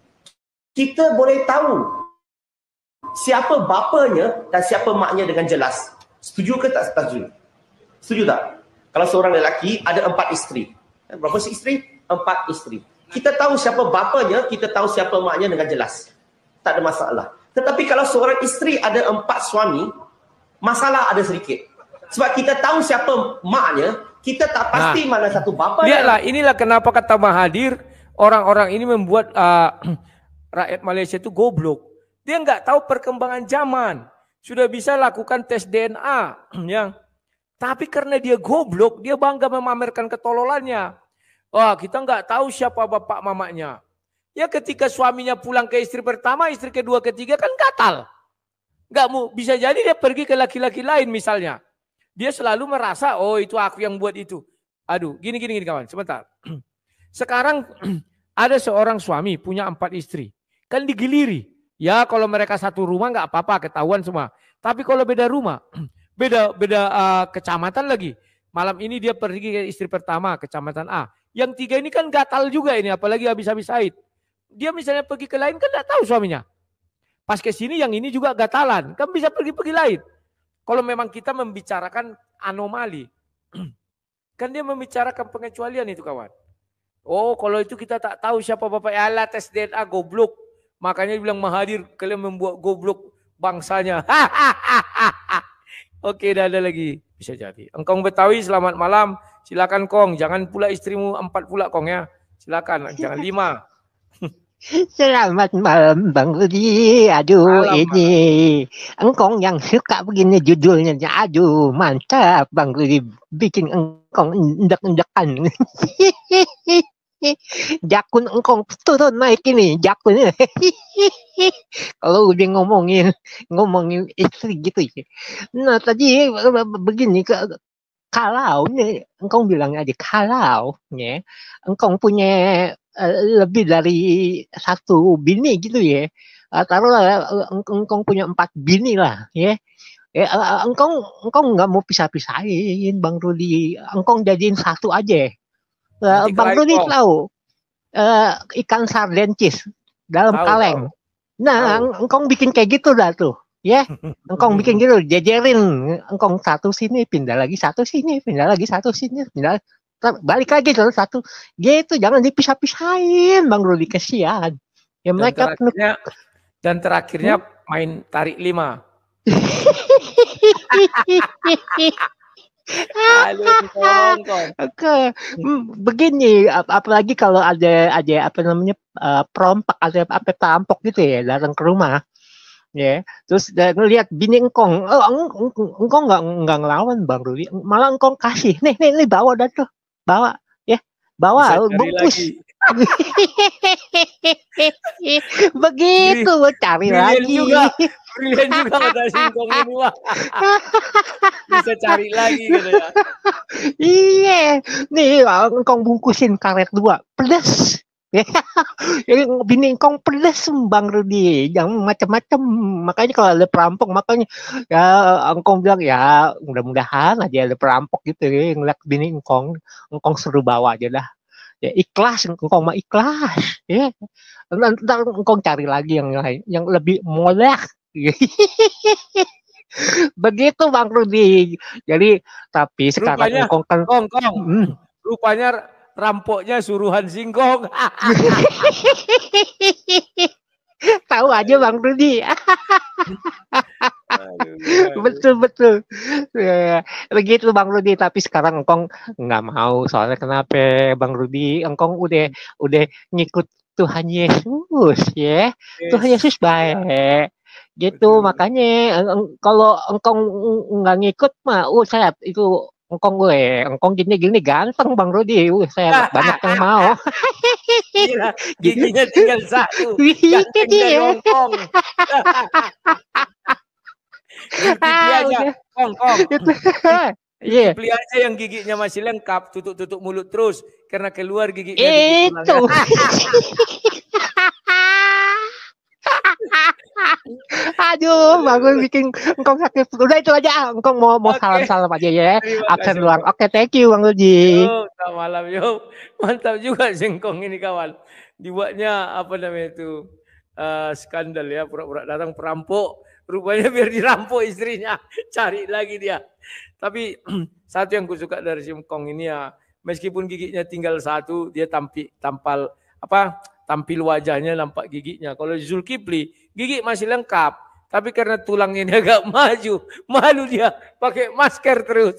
[SPEAKER 4] kita boleh tahu siapa bapanya dan siapa maknya dengan jelas. Setuju ke tak setuju? Setuju tak? Kalau seorang lelaki ada 4 isteri. Berapa isteri? 4 isteri. Kita tahu siapa bapanya, kita tahu siapa maknya dengan jelas. Tak ada masalah. Tetapi kalau seorang isteri ada 4 suami, masalah ada sedikit. Sebab kita tahu siapa maknya, kita tak pasti mana satu bapa.
[SPEAKER 2] Lihatlah, inilah kenapa kata Mahathir, orang-orang ini membuat rakyat Malaysia itu goblok. Dia nggak tahu perkembangan zaman. Sudah bisa lakukan tes DNA. Ya. Tapi karena dia goblok, dia bangga memamerkan ketololannya. Wah, kita nggak tahu siapa bapak mamanya. Ya ketika suaminya pulang ke istri pertama, istri kedua, ketiga kan gatal. Nggak mau, bisa jadi dia pergi ke laki-laki lain misalnya. Dia selalu merasa, oh itu aku yang buat itu. Aduh, gini kawan, sebentar. Sekarang ada seorang suami punya 4 istri. Kan digiliri. Ya kalau mereka satu rumah nggak apa-apa, ketahuan semua. Tapi kalau beda rumah, beda kecamatan lagi. Malam ini dia pergi ke istri pertama, kecamatan A. Yang 3 ini kan gatal juga ini, apalagi habis-habis haid. Dia misalnya pergi ke lain kan nggak tahu suaminya. Pas ke sini yang ini juga gatalan, kan bisa pergi-pergi lain. Kalau memang kita membicarakan anomali, kan dia membicarakan pengecualian itu kawan. Oh kalau itu kita tak tahu siapa bapak Allah tes DNA goblok. Makanya bilang Mahathir kalian membuat goblok bangsanya. Oke dah ada lagi. Bisa jadi. Engkong Betawi selamat malam. Silakan Kong. Jangan pula istrimu 4 pula Kong ya. Silakan. Jangan 5.
[SPEAKER 5] Selamat malam Bang Rudi. Aduh
[SPEAKER 2] Malam,
[SPEAKER 5] ini engkong yang suka begini judulnya. Aduh mantap Bang Rudi. Bikin engkong endek-endekan. Jakun engkong turun naik ini. Jakun. Kalau udah ngomongin istri gitu ya. Nah tadi begini kalau nih engkong bilang aja kalau ya engkong punya lebih dari 1 bini gitu ya. Taruhlah engkong punya 4 bini lah ya. Engkong nggak mau pisah-pisahin Bang Rudi. Engkong jadiin 1 aja. Bang Rudi tahu ikan sardentis dalam kaleng. Nah, engkong bikin kayak gitu dah tuh. Ya, engkong bikin gitu, jejerin, engkong 1 sini, pindah lagi 1 sini, pindah lagi 1 sini, pindah balik lagi 1. Gitu, jangan dipisah-pisahin, Bang Rudi, kesian. Ya mereka
[SPEAKER 2] dan terakhirnya main tarik 5.
[SPEAKER 5] Oke, begini, apalagi kalau ada apa namanya perompak, ada apa perampok gitu ya, datang ke rumah. Ya, terus ngelihat bini engkong, engkong nggak ngelawan Bang Rudi, malah engkong kasih, nih bawa dah tuh, bawa, ya, bawa bungkus. Begitu cari lagi.
[SPEAKER 2] Brilian juga kata singkong ini wah. Bisa cari lagi gitu ya.
[SPEAKER 5] Iya, nih engkong bungkusin karet 2, pedas. Bini engkong pedas Bang Rudi, jangan macam-macam. Makanya kalau ada perampok, makanya ya engkong bilang ya mudah-mudahan aja ada perampok gitu ya, ngeliat bini engkong suruh bawa aja dah. Ya ikhlas, engkong mah ikhlas. Ya, ntar engkong cari lagi yang lain, yang lebih molek. Begitu Bang Rudi. Jadi tapi sekarang engkong kan
[SPEAKER 2] rupanya rampoknya suruhan singkong.
[SPEAKER 5] Tahu aja Bang Rudi. Betul. Ya, begitu Bang Rudi. Tapi sekarang engkong nggak mau. Soalnya kenapa Bang Rudi? Engkong udah ngikut Tuhan Yesus ya. Tuhan Yesus baik. Gitu. Betul. Makanya kalau engkong nggak ngikut mah saya itu engkong gini ganteng Bang Rudi, saya banyak yang mau.
[SPEAKER 2] Gila, giginya tinggal 1, ganteng dari Hongkong. Gigi aja, Hongkong. Beli aja yang giginya masih lengkap, tutup mulut terus, karena keluar giginya.
[SPEAKER 5] Itu. Aduh, bagus bikin engkong sakit. Udah itu aja, engkong mau salam-salam aja ya. Absen luang. Oke, thank you Bang Rudi.
[SPEAKER 2] Selamat malam, yo. Mantap juga singkong ini kawan. Dibuatnya apa namanya itu skandal ya, pura-pura datang perampok. Rupanya biar dirampok istrinya, cari lagi dia. Tapi satu yang kusuka dari singkong ini ya, meskipun giginya tinggal 1, dia tampil wajahnya, nampak giginya. Kalau Zulkifli, gigi masih lengkap. Tapi karena tulang ini agak maju, malu dia pakai masker terus.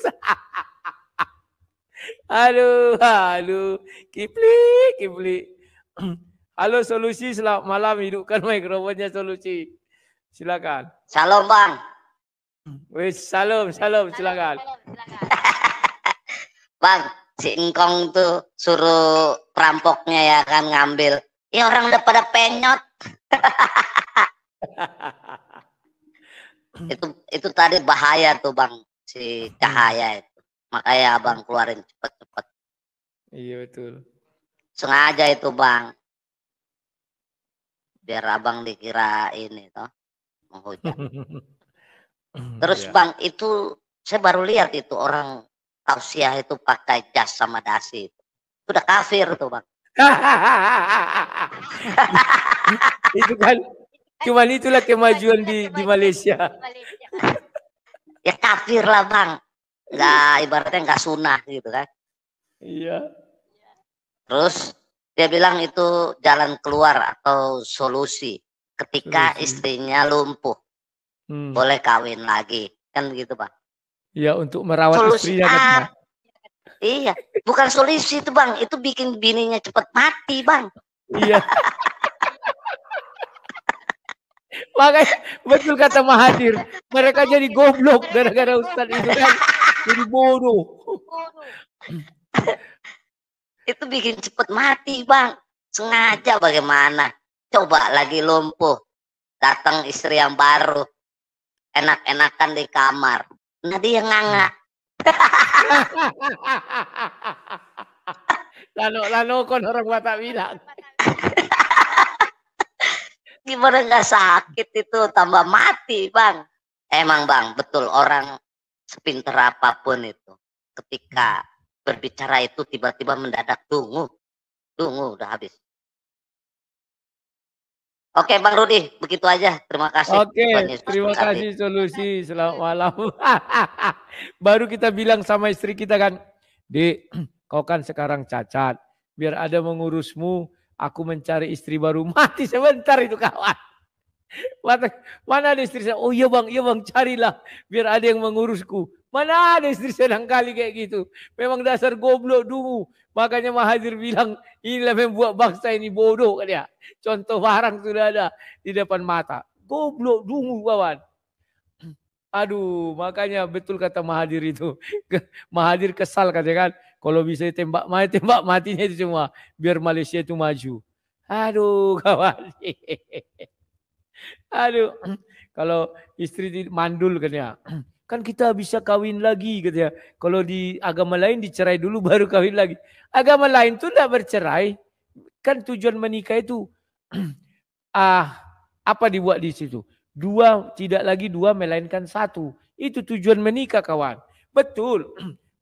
[SPEAKER 2] Aduh, Kifli. Halo Solusi, selamat malam. Hidupkan mikrofonnya Solusi. Silakan.
[SPEAKER 1] Salam Bang.
[SPEAKER 2] Wis, salam, silakan.
[SPEAKER 1] Bang, si engkong tuh suruh perampoknya ya kan ngambil. Ya orang udah pada penyot. itu tadi bahaya tuh Bang, si cahaya itu. Makanya Abang keluarin cepet-cepet.
[SPEAKER 2] Iya betul.
[SPEAKER 1] Sengaja itu Bang. biar abang dikira ini toh menghujat. Terus bang itu saya baru lihat itu orang tausiah itu pakai jas sama dasi itu udah kafir tuh bang.
[SPEAKER 2] Itu kan cuman itulah kemajuan di Malaysia.
[SPEAKER 1] Ya kafir lah bang, nggak ibaratnya nggak sunnah gitu kan.
[SPEAKER 2] Iya.
[SPEAKER 1] Terus dia bilang itu jalan keluar atau solusi ketika istrinya lumpuh. Boleh kawin lagi kan gitu bang.
[SPEAKER 2] Iya untuk merawat
[SPEAKER 1] solusi
[SPEAKER 2] istrinya kan.
[SPEAKER 1] Iya bukan solusi itu bang, itu bikin bininya cepat mati bang.
[SPEAKER 2] Iya. Makanya betul kata Mahathir, mereka jadi goblok gara-gara Ustaz itu kan jadi bodoh.
[SPEAKER 1] Itu bikin cepat mati bang, sengaja bagaimana? Coba lagi lumpuh, datang istri yang baru, enak-enakan di kamar, nah dia nganga.
[SPEAKER 2] Lalu kon orang Batak bilang.
[SPEAKER 1] Gimana nggak sakit itu tambah mati bang. Emang bang betul orang sepinter apapun itu ketika berbicara itu tiba-tiba mendadak dungu udah habis. Oke Bang Rudi, begitu aja. Terima kasih.
[SPEAKER 2] Oke, terima kasih solusi. Selamat malam. Baru kita bilang sama istri kita kan, Dek, kau kan sekarang cacat. Biar ada mengurusmu, aku mencari istri baru. Mati sebentar itu kawan. Mana ada istri saya? Oh iya bang, carilah. Biar ada yang mengurusku. Mana ada istri senang kali kayak gitu. Memang dasar goblok dungu. Makanya Mahathir bilang, inilah membuat bangsa ini bodoh kan ya. Contoh barang sudah ada di depan mata. Goblok dungu kawan. Aduh, makanya betul kata Mahathir itu. Mahathir kesal katanya kan. Kalau bisa tembak matinya itu semua. Biar Malaysia itu maju. Aduh kawan. Aduh, kalau istri mandul kan ya. Kan kita bisa kawin lagi katanya. Kalau di agama lain dicerai dulu baru kawin lagi. Agama lain tuh tidak bercerai. Kan tujuan menikah itu apa dibuat di situ? Tidak lagi dua melainkan satu. Itu tujuan menikah kawan. Betul.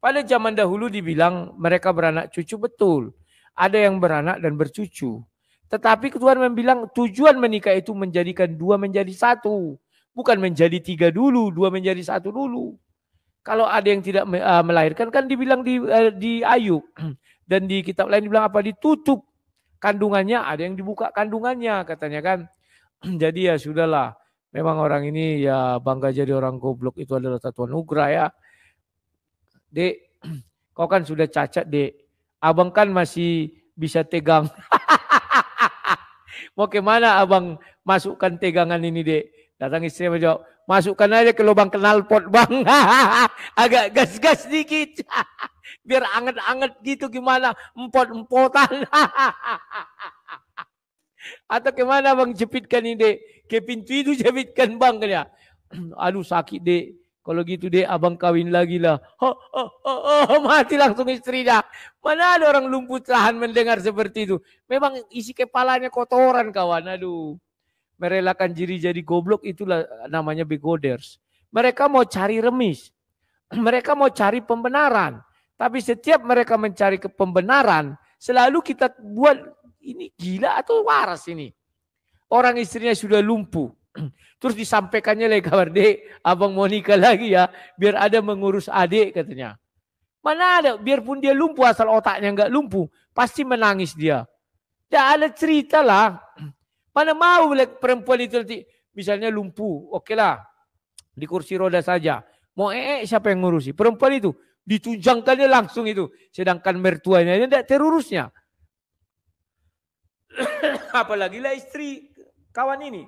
[SPEAKER 2] Pada zaman dahulu dibilang mereka beranak cucu betul. Ada yang beranak dan bercucu. Tetapi Tuhan membilang tujuan menikah itu menjadikan dua menjadi satu. Bukan menjadi tiga dulu, dua menjadi satu dulu. Kalau ada yang tidak melahirkan kan dibilang di Ayub. Dan di kitab lain dibilang apa? Ditutup kandungannya, ada yang dibuka kandungannya katanya kan. Jadi ya sudahlah. Memang orang ini ya bangga jadi orang goblok itu adalah satu anugerah ya. Dek, kau kan sudah cacat dek. Abang kan masih bisa tegang. Mau kemana abang masukkan tegangan ini dek? Datang istri menjawab, masukkan aja ke lubang knalpot bang. Agak gas-gas dikit. Biar anget-anget gitu gimana? Empot-empotan. Atau kemana bang jepitkan ini dek? Ke pintu itu jepitkan bang. Ya. Aduh sakit dek. Kalau gitu dek abang kawin lagi lah. Mati langsung istrinya. Mana ada orang lumpuh tahan mendengar seperti itu. Memang isi kepalanya kotoran kawan. Aduh. Merelakan diri jadi goblok itulah namanya begoders. Mereka mau cari remis. Mereka mau cari pembenaran. Tapi setiap mereka mencari pembenaran. Selalu kita buat ini gila atau waras ini. Orang istrinya sudah lumpuh. Terus disampaikannya lagi kabar, dek, abang mau nikah lagi ya, biar ada mengurus adik katanya. Mana ada, biarpun dia lumpuh asal otaknya nggak lumpuh, pasti menangis dia. Ya ada cerita lah. Mana mau perempuan itu nanti, misalnya lumpuh, oke lah, di kursi roda saja. Mau siapa yang ngurusi? Perempuan itu ditunjangkannya langsung itu, sedangkan mertuanya tidak terurusnya. Apalagi lah istri kawan ini.